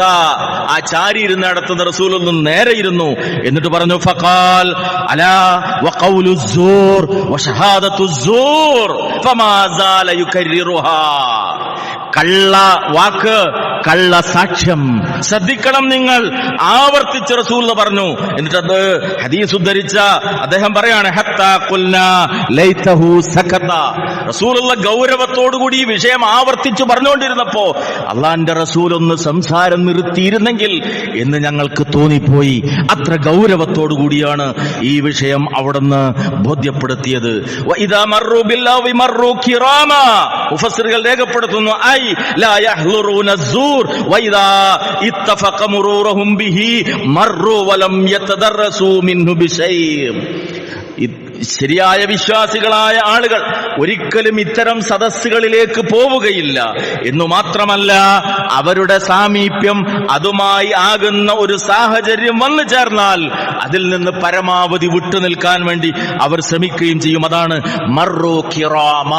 ആ ചാരിയിരുന്നിടത്തുനിന്ന് റസൂൽ ഒന്ന് നേരെ ഇരുന്നു. എന്നിട്ട് പറഞ്ഞു, ഫഖാൽ അലാ വഖൗലു സ്സൂർ വശഹാദത്തു സ്സൂർ ഫമാ സാല യുകർരിറുഹാ. കള്ള വാക്ക്, കള്ള സാക്ഷ്യം ശ്രദ്ധിക്കണം നിങ്ങൾ, ആവർത്തിച്ച് റസൂൽ പറഞ്ഞു. എന്നിട്ട് അത് ഹദീസ് ഉദ്ധരിച്ച അദ്ദേഹം പറയാണ്, ഹത്താ ഖുൽനാ ലൈതഹു സകത. റസൂലുള്ള ഗൗരവത്തോടുകൂടി ഈ വിഷയം ആവർത്തിച്ചു പറഞ്ഞുകൊണ്ടിരുന്നപ്പോ അള്ളാന്റെ റസൂൽ ഒന്ന് സംസാരം നിർത്തിയിരുന്നെങ്കിൽ എന്ന് ഞങ്ങൾക്ക് തോന്നിപ്പോയി. അത്ര ഗൗരവത്തോടുകൂടിയാണ് ഈ വിഷയം അവിടുന്ന് ബോധ്യപ്പെടുത്തിയത്. വഇദാ മർറു ബില്ലാഹി മർറു കിറാമാ. മുഫസ്സിറുകൾ രേഖപ്പെടുത്തുന്നു, ഐ ലാ യഹ്ലുറൂന الزور وإذا اتفق مرورهم به مروا ولم يتدرسوا منه بشيء. ശരിയായ വിശ്വാസികളായ ആളുകൾ ഒരിക്കലും ഇത്തരം സദസ്സുകളിലേക്ക് പോവുകയില്ല എന്നു മാത്രമല്ല, അവരുടെ സാമീപ്യം അതുമായി ആകുന്ന ഒരു സാഹചര്യം വന്നു ചേർന്നാൽ അതിൽ നിന്ന് പരമാവധി വിട്ടുനിൽക്കാൻ വേണ്ടി അവർ ശ്രമിക്കുകയും ചെയ്യും. അതാണ് മർറു കിറാമ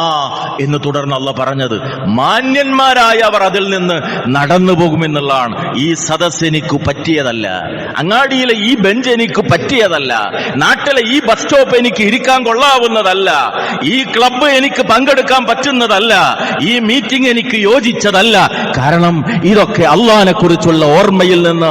എന്ന് തുടർന്ന് അള്ളാഹ് പറഞ്ഞത്. മാന്യന്മാരായ അവർ അതിൽ നിന്ന് നടന്നു പോകുമെന്നുള്ളതാണ്. ഈ സദസ്സ് എനിക്ക് പറ്റിയതല്ല, അങ്ങാടിയിലെ ഈ ബെഞ്ച് എനിക്ക് പറ്റിയതല്ല, നാട്ടിലെ ഈ ബസ് സ്റ്റോപ്പ് എനിക്ക് ഇരിക്കാൻ കൊള്ളാവുന്നതല്ല, ഈ ക്ലബ്ബ് എനിക്ക് പങ്കെടുക്കാൻ പറ്റുന്നതല്ല, ഈ മീറ്റിംഗ് എനിക്ക് യോജിച്ചതല്ല. കാരണം ഇതൊക്കെ അള്ളാഹിനെ കുറിച്ചുള്ള ഓർമ്മയിൽ നിന്ന്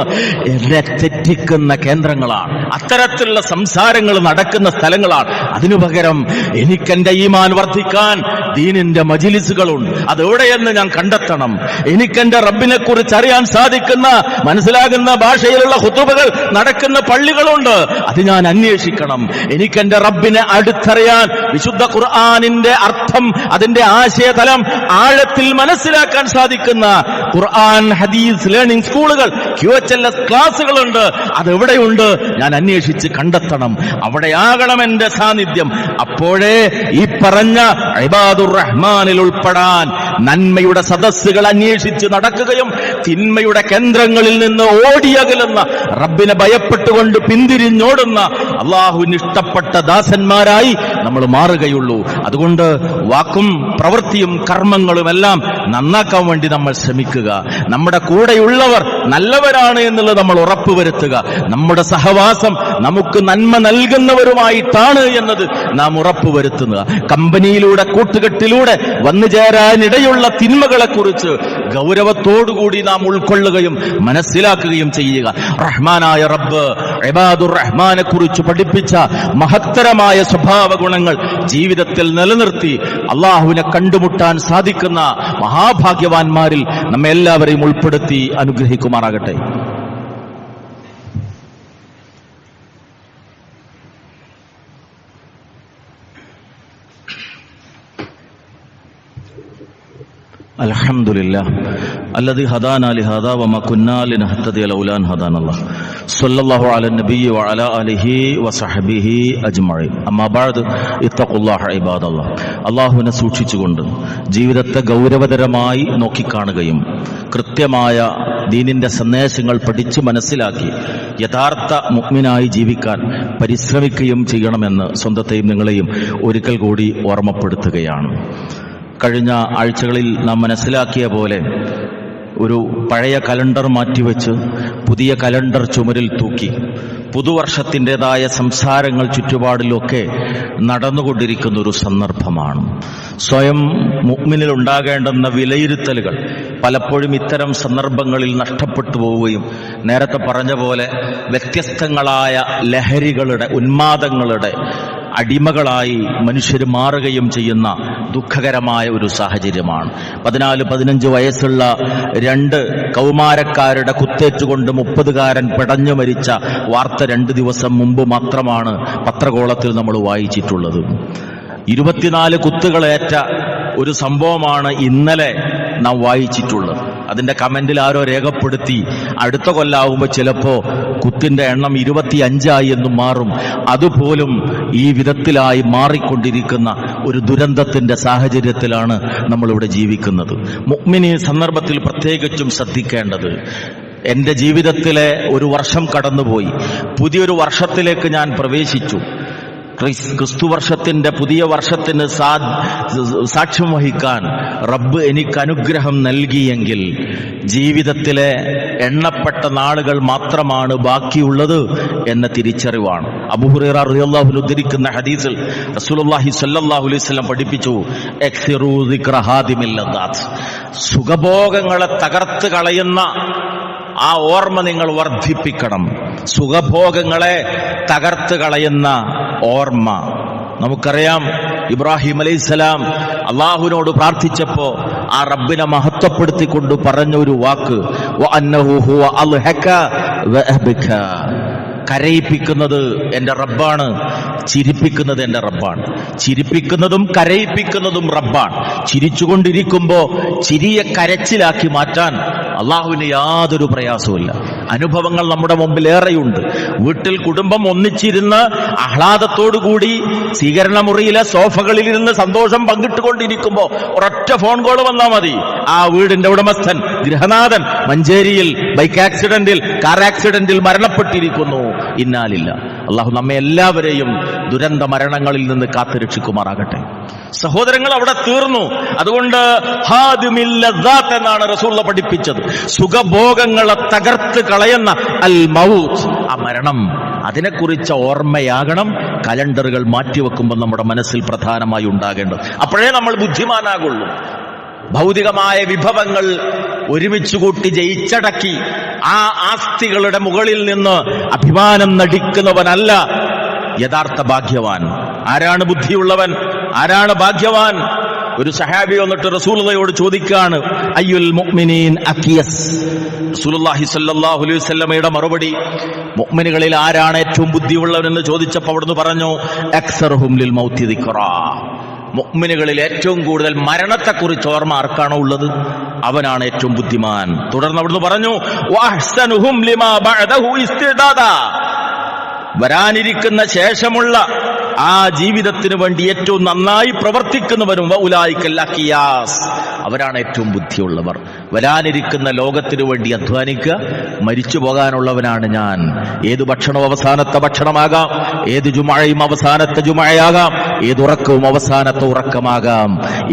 എന്നെ തെറ്റിക്കുന്ന കേന്ദ്രങ്ങളാണ്, അത്തരത്തിലുള്ള സംസാരങ്ങൾ നടക്കുന്ന സ്ഥലങ്ങളാണ്. അതിനു പകരം എനിക്കെന്റെ ഈമാൻ വർദ്ധിക്കാൻ ദീനിന്റെ മജ്ലിസുകളുണ്ട്, അതെവിടെയെന്ന് ഞാൻ കണ്ടെത്തണം. എനിക്കെന്റെ റബ്ബിനെ കുറിച്ച് അറിയാൻ സാധിക്കുന്ന, മനസ്സിലാകുന്ന ഭാഷയിലുള്ള ഖുതുബകൾ നടക്കുന്ന പള്ളികളുണ്ട്, അത് ഞാൻ അന്വേഷിക്കണം. എനിക്കെന്റെ റബ്ബിനെ അടുത്തറിയാൻ, വിശുദ്ധ ഖുർആനിന്റെ അർത്ഥം, അതിന്റെ ആശയതലം ആഴത്തിൽ മനസ്സിലാക്കാൻ സാധിക്കുന്ന ഖുർആൻ ഹദീസ് ലേണിംഗ് സ്കൂളുകൾ, QHLS ക്ലാസുകളുണ്ട്, അതെവിടെയുണ്ട് ഞാൻ അന്വേഷിച്ച് കണ്ടെത്തണം. അവിടെയാകണം എന്റെ സാന്നിധ്യം. അപ്പോഴേ ഈ പറഞ്ഞ ഇബാദുർ റഹ്മാനിൽ ഉൾപ്പെടാൻ, നന്മയുടെ സദസ്സുകൾ അന്വേഷിച്ച് നടക്കുകയും തിന്മയുടെ കേന്ദ്രങ്ങളിൽ നിന്ന് ഓടിയകലുന്ന, റബ്ബിനെ ഭയപ്പെട്ടുകൊണ്ട് പിന്തിരിഞ്ഞോടുന്ന അള്ളാഹുവിന് ഇഷ്ടപ്പെട്ട ദാസന്മാരായി നമ്മൾ മാറുകയുള്ളൂ. അതുകൊണ്ട് വാക്കും പ്രവൃത്തിയും കർമ്മങ്ങളുമെല്ലാം നന്നാക്കാൻ വേണ്ടി നമ്മൾ ശ്രമിക്കുക. നമ്മുടെ കൂടെയുള്ളവർ നല്ലവരാണ് എന്നുള്ളത് നമ്മൾ ഉറപ്പുവരുത്തുക. നമ്മുടെ സഹവാസം നമുക്ക് നന്മ നൽകുന്നവരുമായിട്ടാണ് എന്നത് നാം ഉറപ്പുവരുത്തുക. കമ്പനിയിലൂടെ, കൂട്ടുകെട്ടിലൂടെ വന്നു ചേരാനിടയുള്ള തിന്മകളെക്കുറിച്ച് ഗൗരവത്തോടുകൂടി നാം ഉൾക്കൊള്ളുകയും മനസ്സിലാക്കുകയും ചെയ്യുക. റഹ്മാനായ റബ്ബ് ഇബാദുർ റഹ്മാനെ കുറിച്ച് പഠിപ്പിച്ച മഹത്തരമായ സ്വഭാവ ഗുണങ്ങൾ ജീവിതത്തിൽ നിലനിർത്തി അള്ളാഹുവിനെ കണ്ടുമുട്ടാൻ സാധിക്കുന്ന മഹാഭാഗ്യവാന്മാരിൽ നമ്മെ എല്ലാവരെയും ഉൾപ്പെടുത്തി അനുഗ്രഹിക്കുമാറാകട്ടെ. അൽഹംദുലില്ലാഹ് അല്ലദീ ഹദാനാ ലിഹാദാ വമാ കുന്നാ ലിനഹ്തദിയ ലൗലാ അൻ ഹദാനല്ലാഹ് സ്വല്ലല്ലാഹു അലാ നബിയ്യി വഅലാ ആലിഹി വസഹ്ബിഹി അജ്മഈൻ. അമ്മാ ബഅദ് ഇത്തഖുല്ലാഹ ഇബാദല്ലാഹ്. അല്ലാഹുവിനെ സൂക്ഷിച്ചുകൊണ്ട് ജീവിതത്തെ ഗൗരവതരമായി നോക്കിക്കാണുകയും കൃത്യമായ ദീനിന്റെ സന്ദേശങ്ങൾ പഠിച്ചു മനസ്സിലാക്കി യഥാർത്ഥ മുഅ്മിനായി ജീവിക്കാൻ പരിശ്രമിക്കുകയും ചെയ്യണമെന്ന് സ്വന്തത്തെയും നിങ്ങളെയും ഒരിക്കൽ കൂടി ഓർമ്മപ്പെടുത്തുകയാണ്. കഴിഞ്ഞ ആഴ്ചകളിൽ നാം മനസ്സിലാക്കിയ പോലെ ഒരു പഴയ കലണ്ടർ മാറ്റിവെച്ച് പുതിയ കലണ്ടർ ചുമരിൽ തൂക്കി പുതുവർഷത്തിൻ്റെതായ സംസാരങ്ങൾ ചുറ്റുപാടിലൊക്കെ നടന്നുകൊണ്ടിരിക്കുന്ന ഒരു സന്ദർഭമാണ്. സ്വയം മുഅ്മിനിൽ ഉണ്ടാകേണ്ടുന്ന വിലയിരുത്തലുകൾ പലപ്പോഴും ഇത്തരം സന്ദർഭങ്ങളിൽ നഷ്ടപ്പെട്ടു പോവുകയും നേരത്തെ പറഞ്ഞ പോലെ വ്യത്യസ്തങ്ങളായ ലഹരികളുടെ, ഉന്മാദങ്ങളുടെ അടിമകളായി മനുഷ്യർ മാറുകയും ചെയ്യുന്ന ദുഃഖകരമായ ഒരു സാഹചര്യമാണ്. 14-15 വയസ്സുള്ള 2 കൗമാരക്കാരുടെ കുത്തേറ്റുകൊണ്ട് 30കാരൻ പിടഞ്ഞു മരിച്ച വാർത്ത 2 ദിവസം മുമ്പ് മാത്രമാണ് പത്രകോളത്തിൽ നമ്മൾ വായിച്ചിട്ടുള്ളത്. 24 കുത്തുകളേറ്റ ഒരു സംഭവമാണ് ഇന്നലെ നാം വായിച്ചിട്ടുള്ളത്. അതിന്റെ കമന്റിൽ ആരോ രേഖപ്പെടുത്തി, അടുത്ത കൊല്ലാവുമ്പോൾ ചിലപ്പോ കുത്തിന്റെ എണ്ണം 25 എന്നും മാറും. അതുപോലും ഈ വിധത്തിലായി മാറിക്കൊണ്ടിരിക്കുന്ന ഒരു ദുരന്തത്തിന്റെ സാഹചര്യത്തിലാണ് നമ്മളിവിടെ ജീവിക്കുന്നത്. മുഅ്മിൻ ഈ സന്ദർഭത്തിൽ പ്രത്യേകിച്ചും ശ്രദ്ധിക്കേണ്ടത്, എന്റെ ജീവിതത്തിലെ ഒരു വർഷം കടന്നുപോയി, പുതിയൊരു വർഷത്തിലേക്ക് ഞാൻ പ്രവേശിച്ചു. ക്രിസ്തു വർഷത്തിന്റെ പുതിയ വർഷത്തിന് സാക്ഷ്യം വഹിക്കാൻ റബ്ബ് എനിക്ക് അനുഗ്രഹം നൽകിയെങ്കിൽ ജീവിതത്തിലെ എണ്ണപ്പെട്ട നാളുകൾ മാത്രമാണ് ബാക്കിയുള്ളത് എന്ന തിരിച്ചറിവാണ്. അബൂ ഹുറൈറ റളിയല്ലാഹു അൻഹു ഉദ്ധരിക്കുന്ന ഹദീസിൽ റസൂലുള്ളാഹി സ്വല്ലല്ലാഹു അലൈഹി വസല്ലം പഠിപ്പിച്ചു, എക്സിറൂ ദിക്റ ഹാദിമിൽ ലദ്ദാത്ത്, സുഖഭോഗങ്ങളെ തകർത്ത് കളയുന്ന ആ ഓർമ്മ നിങ്ങൾ വർദ്ധിപ്പിക്കണം. സുഖഭോഗങ്ങളെ തകർത്ത് കളയുന്ന ഓർമ്മ. നമുക്കറിയാം, ഇബ്രാഹിം അലൈഹിസ്സലാം അള്ളാഹുവിനോട് പ്രാർത്ഥിച്ചപ്പോ ആ റബ്ബിനെ മഹത്വപ്പെടുത്തിക്കൊണ്ട് പറഞ്ഞ ഒരു വാക്ക്, വഅന്നഹു ഹുവ അൽഹക വഅബ്ക, കരയിപ്പിക്കുന്നത് എന്റെ റബ്ബാണ്, ചിരിപ്പിക്കുന്നത് എന്റെ റബ്ബാണ്. ചിരിപ്പിക്കുന്നതും കരയിപ്പിക്കുന്നതും റബ്ബാണ്. ചിരിച്ചുകൊണ്ടിരിക്കുമ്പോ ചിരിയെ കരച്ചിലാക്കി മാറ്റാൻ അള്ളാഹുവിന് യാതൊരു പ്രയാസവുമില്ല. അനുഭവങ്ങൾ നമ്മുടെ മുമ്പിൽ ഏറെയുണ്ട്. വീട്ടിൽ കുടുംബം ഒന്നിച്ചിരുന്ന് ആഹ്ലാദത്തോടുകൂടി സ്വീകരണ മുറിയിലെ സോഫകളിലിരുന്ന് സന്തോഷം പങ്കിട്ടുകൊണ്ടിരിക്കുമ്പോ ഒരൊറ്റ ഫോൺ കോൾ വന്നാൽ മതി, ആ വീടിന്റെ ഉടമസ്ഥൻ ഗൃഹനാഥൻ മഞ്ചേരിയിൽ ബൈക്ക് ആക്സിഡന്റിൽ, കാർ ആക്സിഡന്റിൽ മരണപ്പെട്ടിരിക്കുന്നു. ഇന്നാലില്ല. അള്ളാഹു നമ്മെ എല്ലാവരെയും ദുരന്ത മരണങ്ങളിൽ നിന്ന് കാത്തുരക്ഷിക്കുമാറാകട്ടെ. സഹോദരങ്ങൾ, അവിടെ തീർന്നു. അതുകൊണ്ട് ഹാദിമിൽ ലദ്ദാത്ത് എന്നാണ് റസൂലുള്ള പഠിപ്പിച്ചത്. സുഖഭോഗങ്ങളെ തകർത്ത് കളയുന്ന അൽ മൗത്ത്, ആ മരണം, അതിനെക്കുറിച്ച ഓർമ്മയാകണം കലണ്ടറുകൾ മാറ്റിവെക്കുമ്പോൾ നമ്മുടെ മനസ്സിൽ പ്രധാനമായി ഉണ്ടാകേണ്ടത്. അപ്പോഴേ നമ്മൾ ബുദ്ധിമാനാകുള്ളൂ. ഭൗതികമായ വിഭവങ്ങൾ ഒരുമിച്ച് കൂട്ടി ജയിച്ചടക്കി ആ ആസ്തികളുടെ മുകളിൽ നിന്ന് അഭിമാനം നടിക്കുന്നവനല്ല യഥാർത്ഥ ഭാഗ്യവാൻ. ആരാണ് ബുദ്ധിയുള്ളവൻ? ആരാണ് ഭാഗ്യവാൻ? ഒരു സഹാബി വന്നിട്ട് റസൂലുള്ളാഹിയോട് ചോദിക്കാണ്, അയ്യുൽ മുഅ്മിനീൻ അഖിയസ്. റസൂലുള്ളാഹി സ്വല്ലല്ലാഹു അലൈഹി വസല്ലമയുടെ മറുപടി, മുഅ്മിനുകളിൽ ആരാണ് ഏറ്റവും ബുദ്ധിയുള്ളവനെന്ന് ചോദിച്ചപ്പോൾ അവിടുന്ന് പറഞ്ഞു, അക്സറുഹും ലിൽ മൗതി ദിക്റാ. മുഅ്മിനുകളിൽ ഏറ്റവും കൂടുതൽ മരണത്തെക്കുറിച്ച് ഓർമ്മ ആർക്കാണോ ഉള്ളത് അവനാണ് ഏറ്റവും ബുദ്ധിമാൻ. തുടർന്ന് അവിടുന്ന് പറഞ്ഞു, വഅഹ്സനുഹും ലിമാ ബഅദഹു ഇസ്തിദാദാ. വരാനിരിക്കുന്ന ശേഷമുള്ള ആ ജീവിതത്തിന് വേണ്ടി ഏറ്റവും നന്നായി പ്രവർത്തിക്കുന്നവരും വഉലായിക്കൽ അഖിയാസ്, അവരാണ് ഏറ്റവും ബുദ്ധിയുള്ളവർ. വരാനിരിക്കുന്ന ലോകത്തിനു വേണ്ടി അധ്വാനിക്കുക. മരിച്ചു പോകാനുള്ളവനാണ് ഞാൻ. ഏത് ഭക്ഷണവും അവസാനത്തെ ഭക്ഷണമാകാം, ഏത് ജുമഅയും അവസാനത്തെ ജുമഅയാകാം, ഏത് ഉറക്കവും അവസാനത്തെ ഉറക്കമാകാം,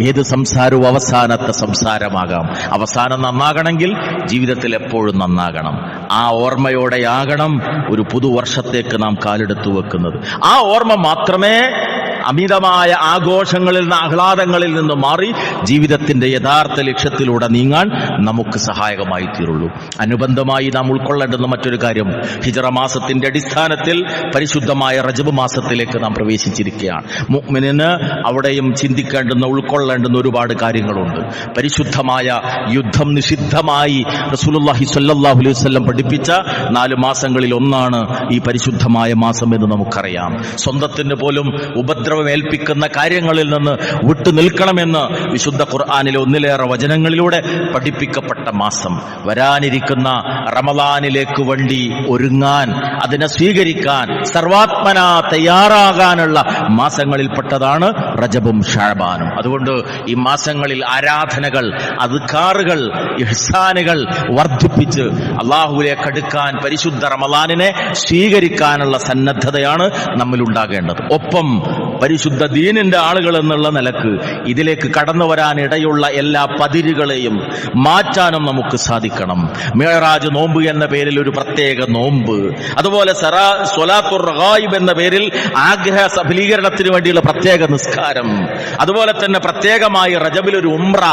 ഏത് സംസാരവും അവസാനത്തെ സംസാരമാകാം. അവസാനം നന്നാകണമെങ്കിൽ ജീവിതത്തിൽ എപ്പോഴും നന്നാകണം. ആ ഓർമ്മയോടെയാകണം ഒരു പുതുവർഷത്തേക്ക് നാം കാലെടുത്തു വെക്കുന്നത്. ആ ഓർമ്മ മാത്രമേ അമിതമായ ആഘോഷങ്ങളിൽ നിന്ന്, ആഹ്ലാദങ്ങളിൽ നിന്ന് മാറി ജീവിതത്തിന്റെ യഥാർത്ഥ ലക്ഷ്യത്തിലൂടെ നീങ്ങാൻ നമുക്ക് സഹായകമായി തീരുള്ളൂ. അനുബന്ധമായി നാം ഉൾക്കൊള്ളേണ്ടുന്ന മറ്റൊരു കാര്യം, ഹിജ്റ മാസത്തിന്റെ അടിസ്ഥാനത്തിൽ പരിശുദ്ധമായ റജബ് മാസത്തിലേക്ക് നാം പ്രവേശിച്ചിരിക്കുകയാണ്. മുഅ്മിനിന് അവിടെയും ചിന്തിക്കേണ്ടുന്ന, ഉൾക്കൊള്ളേണ്ടുന്ന ഒരുപാട് കാര്യങ്ങളുണ്ട്. പരിശുദ്ധമായ യുദ്ധം നിഷിദ്ധമായി റസൂലുള്ളാഹി സ്വല്ലല്ലാഹു അലൈഹി വസല്ലം പഠിപ്പിച്ച 4 മാസങ്ങളിൽ ഒന്നാണ് ഈ പരിശുദ്ധമായ മാസം എന്ന് നമുക്കറിയാം. സ്വന്തത്തിന് പോലും ഉപദ്രവമേൽപ്പിക്കുന്ന കാര്യങ്ങളിൽ നിന്ന് വിട്ടുനിൽക്കണമെന്ന് വിശുദ്ധ ഖുർആനിലെ 1 വചനങ്ങളിലൂടെ പഠിപ്പിക്കപ്പെട്ട മാസം. വരാനിരിക്കുന്ന റമളാനിലേക്ക് വേണ്ടി ഒരുങ്ങാൻ, അതിനെ സ്വീകരിക്കാൻ സർവാത്മനാ തയ്യാറാകാനുള്ള മാസങ്ങളിൽപ്പെട്ടതാണ് റജബും ഷഅബാനും. അതുകൊണ്ട് ഈ മാസങ്ങളിൽ ആരാധനകൾ, അദ്കാറുകൾ, ഇഹ്സാനുകൾ വർദ്ധിപ്പിച്ച് അള്ളാഹുവിലേക്ക് അടുക്കാൻ, പരിശുദ്ധ റമളാനിനെ സ്വീകരിക്കാനുള്ള സന്നദ്ധതയാണ് നമ്മിൽ ഉണ്ടാകേണ്ടത്. ഒപ്പം പരിശുദ്ധ ദീനിന്റെ ആളുകൾ എന്നുള്ള നിലക്ക് ഇതിലേക്ക് കടന്നു വരാനിടയുള്ള എല്ലാ പതിരുകളെയും മാറ്റാനും നമുക്ക് സാധിക്കണം. മിഅ്റാജ് നോമ്പ് എന്ന പേരിൽ ഒരു പ്രത്യേക നോമ്പ്, അതുപോലെ സ്വലാത്തുർ റഗായിബ് എന്ന പേരിൽ ആഗ്രഹ സഫലീകരണത്തിന് വേണ്ടിയുള്ള പ്രത്യേക നിസ്കാരം, അതുപോലെ തന്നെ പ്രത്യേകമായി റജബിൽ ഒരു ഉംറ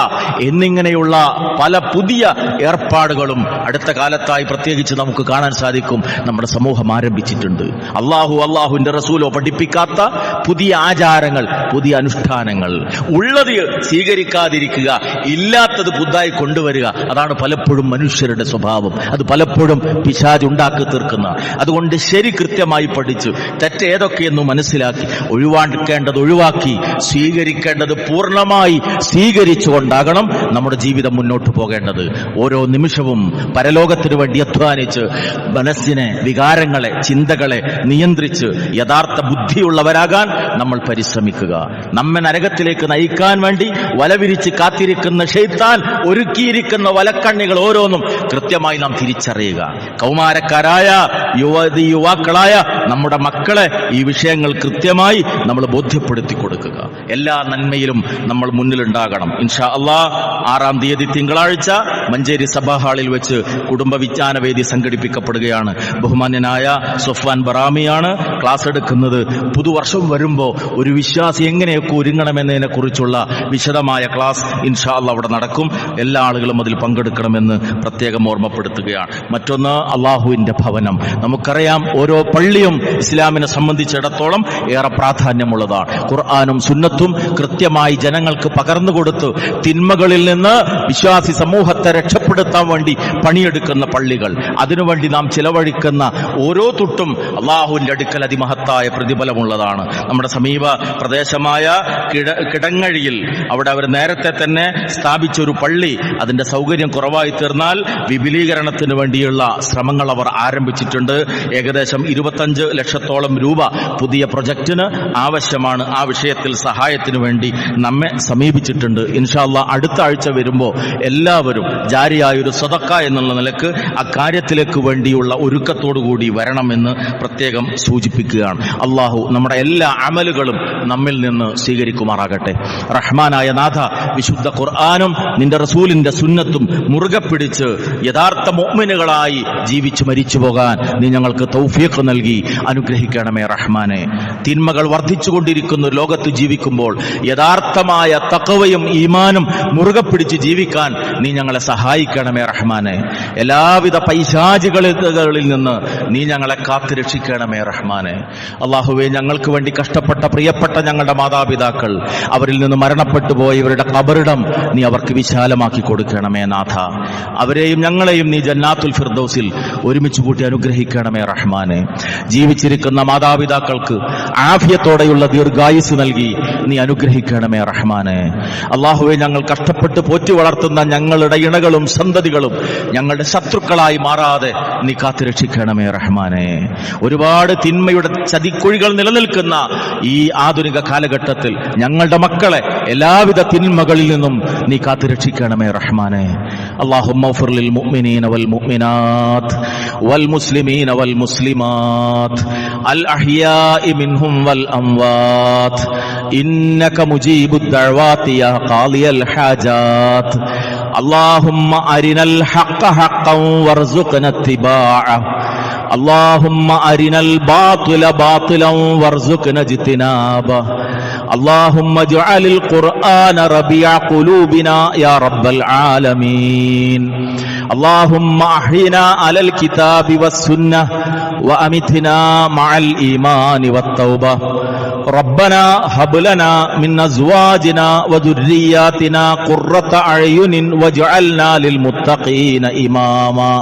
എന്നിങ്ങനെയുള്ള പല പുതിയ ഏർപ്പാടുകളും അടുത്ത കാലത്തായി പ്രത്യേകിച്ച് നമുക്ക് കാണാൻ സാധിക്കും. നമ്മുടെ സമൂഹം ആരംഭിച്ചിട്ടുണ്ട്. അള്ളാഹുവിന്റെ റസൂലോ പഠിപ്പിക്കാത്ത പുതിയ ആചാരങ്ങൾ, പുതിയ അനുഷ്ഠാനങ്ങൾ. ഉള്ളത് സ്വീകരിക്കാതിരിക്കുക, ഇല്ലാത്തത് പുതുതായി കൊണ്ടുവരിക. അതാണ് പലപ്പോഴും മനുഷ്യരുടെ സ്വഭാവം. അത് പലപ്പോഴും പിശാച് ഉണ്ടാക്കി തീർക്കുന്ന. അതുകൊണ്ട് ശരി കൃത്യമായി പഠിച്ച് തെറ്റ് ഏതൊക്കെയെന്ന് മനസ്സിലാക്കി ഒഴിവാക്കേണ്ടത് ഒഴിവാക്കി സ്വീകരിക്കേണ്ടത് പൂർണ്ണമായി സ്വീകരിച്ചുകൊണ്ടാകണം നമ്മുടെ ജീവിതം മുന്നോട്ട് പോകേണ്ടത്. ഓരോ നിമിഷവും പരലോകത്തിനു വേണ്ടി അധ്വാനിച്ച് മനസ്സിനെ, വികാരങ്ങളെ, ചിന്തകളെ നിയന്ത്രിച്ച് യഥാർത്ഥ ബുദ്ധിയുള്ളവരാകാൻ നമ്മൾ പരിശ്രമിക്കുക. നമ്മെ നരകത്തിലേക്ക് നയിക്കാൻ വേണ്ടി വലവിരിച്ച് കാത്തിരിക്കുന്ന ശൈത്താൻ ഒരുക്കിയിരിക്കുന്ന വലക്കണ്ണികൾ ഓരോന്നും കൃത്യമായി നാം തിരിച്ചറിയുക. കൗമാരക്കാരായ യുവാക്കളായ നമ്മുടെ മക്കളെ ഈ വിഷയങ്ങൾ കൃത്യമായി നമ്മൾ ബോധ്യപ്പെടുത്തി കൊടുക്കുക. എല്ലാ നന്മയിലും നമ്മൾ മുന്നിലുണ്ടാകണം. ഇൻഷാ അല്ലാഹ് 6-ാം തീയതി തിങ്കളാഴ്ച മഞ്ചേരി സഭാ ഹാളിൽ വെച്ച് കുടുംബ വിജ്ഞാനവേദി സംഘടിപ്പിക്കപ്പെടുകയാണ്. ബഹുമാന്യനായ സൊഫ്വാൻ ബറാമിയാണ് ക്ലാസ് എടുക്കുന്നത്. പുതുവർഷം വരുമ്പോൾ ഒരു വിശ്വാസി എങ്ങനെയൊക്കെ ഒരുങ്ങണമെന്നതിനെ കുറിച്ചുള്ള വിശദമായ ക്ലാസ് ഇൻഷാ അല്ലാഹ് അവിടെ നടക്കും. എല്ലാ ആളുകളും അതിൽ പങ്കെടുക്കണമെന്ന് പ്രത്യേകം ഓർമ്മപ്പെടുത്തുകയാണ്. മറ്റൊന്ന്, അള്ളാഹുവിന്റെ ഭവനം. നമുക്കറിയാം, ഓരോ പള്ളിയും ഇസ്ലാമിനെ സംബന്ധിച്ചിടത്തോളം ഏറെ പ്രാധാന്യമുള്ളതാണ്. ഖുർആനും സുന്നത്തും കൃത്യമായി ജനങ്ങൾക്ക് പകർന്നു കൊടുത്ത് തിന്മകളിൽ നിന്ന് വിശ്വാസി സമൂഹത്തെ രക്ഷപ്പെടുത്താൻ വേണ്ടി പണിയെടുക്കുന്ന പള്ളികൾ, അതിനുവേണ്ടി നാം ചിലവഴിക്കുന്ന ഓരോ തുട്ടും അള്ളാഹുവിന്റെ അടുക്കൽ അതിമഹത്തായ പ്രതിഫലമുള്ളതാണ്. നമ്മുടെ സമീപ പ്രദേശമായ കിടങ്ങഴിയിൽ അവിടെ അവർ നേരത്തെ തന്നെ സ്ഥാപിച്ച ഒരു പള്ളി, അതിന്റെ സൗകര്യം കുറവായി തീർന്നാൽ വിപുലീകരണത്തിന് വേണ്ടിയുള്ള ശ്രമങ്ങൾ അവർ ആരംഭിച്ചിട്ടുണ്ട്. ഏകദേശം 25 ലക്ഷത്തോളം രൂപ പുതിയ പ്രൊജക്ടിന് ആവശ്യമാണ്. ആ വിഷയത്തിൽ സഹായത്തിന് വേണ്ടി നമ്മെ സമീപിച്ചിട്ടുണ്ട്. ഇൻഷാ അല്ലാഹ് അടുത്ത ആഴ്ച വരുമ്പോൾ എല്ലാവരും ജാരിയായൊരു സദഖ എന്നുള്ള നിലക്ക് അക്കാര്യത്തിലേക്ക് വേണ്ടിയുള്ള ഒരുക്കത്തോടുകൂടി വരണമെന്ന് പ്രത്യേകം സൂചിപ്പിക്കുകയാണ്. അള്ളാഹു നമ്മുടെ എല്ലാ അമലുകളും നമ്മിൽ നിന്ന് സ്വീകരിക്കുമാറാകട്ടെ. റഹ്മാനായ നാഥ, വിശുദ്ധ ഖുർആനും നിന്റെ റസൂലിന്റെ സുന്നത്തും മുറുകെ പിടിച്ച് യഥാർത്ഥ മുഅ്മിനുകളായി ജീവിച്ച് മരിച്ചു പോകാൻ നീ ഞങ്ങൾക്ക് തൗഫീഖ് നൽകി അനുഗ്രഹിക്കണമേ റഹ്മാനെ. തിന്മകൾ വർദ്ധിച്ചുകൊണ്ടിരിക്കുന്ന ലോകത്ത് ജീവിക്കുമ്പോൾ യഥാർത്ഥമായ തഖ്വയും ഈമാനും മുറുകെ പിടിച്ച് ജീവിക്കാൻ നീ ഞങ്ങളെ സഹായിക്കണമേ റഹ്മാനെ. എല്ലാവിധ പൈശാചികളിൽ നിന്ന് നീ ഞങ്ങളെ കാത്തുരക്ഷിക്കണമേ റഹ്മാനെ. അള്ളാഹുവേ, ഞങ്ങൾക്ക് വേണ്ടി കഷ്ടപ്പെട്ട പ്രിയപ്പെട്ട ഞങ്ങളുടെ മാതാപിതാക്കൾ, അവരിൽ നിന്ന് മരണപ്പെട്ടു പോയവരുടെ ഖബറിടം നീ അവർക്ക് വിശാലമാക്കി കൊടുക്കണമേ നാഥ. അവരെയും ഞങ്ങളെയും നീ ജന്നാത്തുൽ ഫിർദൗസിൽ ഒരുമിച്ച് കൂട്ടി അനുഗ്രഹിക്കണമേ റഹ്മാനെ. ജീവിച്ചിരിക്കുന്ന മാതാപിതാക്കൾക്ക് ആഫിയത്തോടെയുള്ള ദീർഘായുസ് നൽകി നീ അനുഗ്രഹിക്കണമേ റഹ്മാനെ. അള്ളാഹുവെ, ഞങ്ങൾ കഷ്ടപ്പെട്ട് പോറ്റി വളർത്തുന്ന ഞങ്ങളുടെ ഇണകളും സന്തതികളും ഞങ്ങളുടെ ശത്രുക്കളായി മാറാതെ നീ കാത്തുരക്ഷിക്കണമേ റഹ്മാനെ. ഒരുപാട് തിന്മയുടെ ചതിക്കുഴികൾ നിലനിൽക്കുന്ന ഈ ആധുനിക കാലഘട്ടത്തിൽ ഞങ്ങളുടെ മക്കളെ എല്ലാവിധ തിന്മകളിൽ നിന്നും നീ കാത്തുരക്ഷിക്കണമേ റഹ്മാനെ. اللهم اغفر للمؤمنين والمؤمنات والمسلمين والمسلمات الأحياء منهم والأموات إنك مجيب الدعوات يا قاضي الحاجات. اللهم أرنا الحق حقا وارزقنا اتباعه. اللهم أرنا الباطل باطلا وارزقنا اجتنابه. اللهم اجعل القرآن ربيع قلوبنا يا رب العالمين. اللهم أحينا على الكتاب والسنة وأمتنا مع الإيمان والتوبة. ربنا هب لنا من أزواجنا وذرياتنا قرة أعين واجعلنا للمتقين إماما.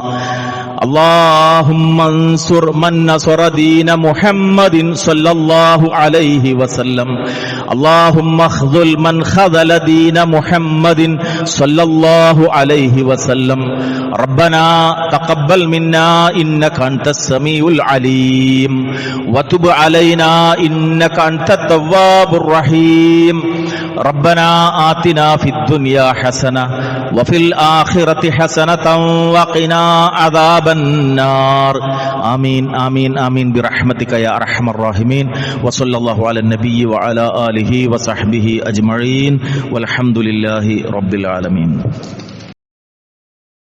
اللهم انصر من نصر دين محمد صلى الله عليه وسلم. اللهم اخذل من خذل دين محمد صلى الله عليه وسلم. ربنا تقبل منا إنك أنت السميع العليم وتب علينا إنك أنت التواب الرحيم. ربنا آتنا في الدنيا حسنة وفي الآخرة حسنة وقنا عذاب النار. آمين آمين آمين برحمتك يا أرحم الراحمين. وصلى الله على النبي وعلى آله وصحبه أجمعين والحمد لله رب العالمين.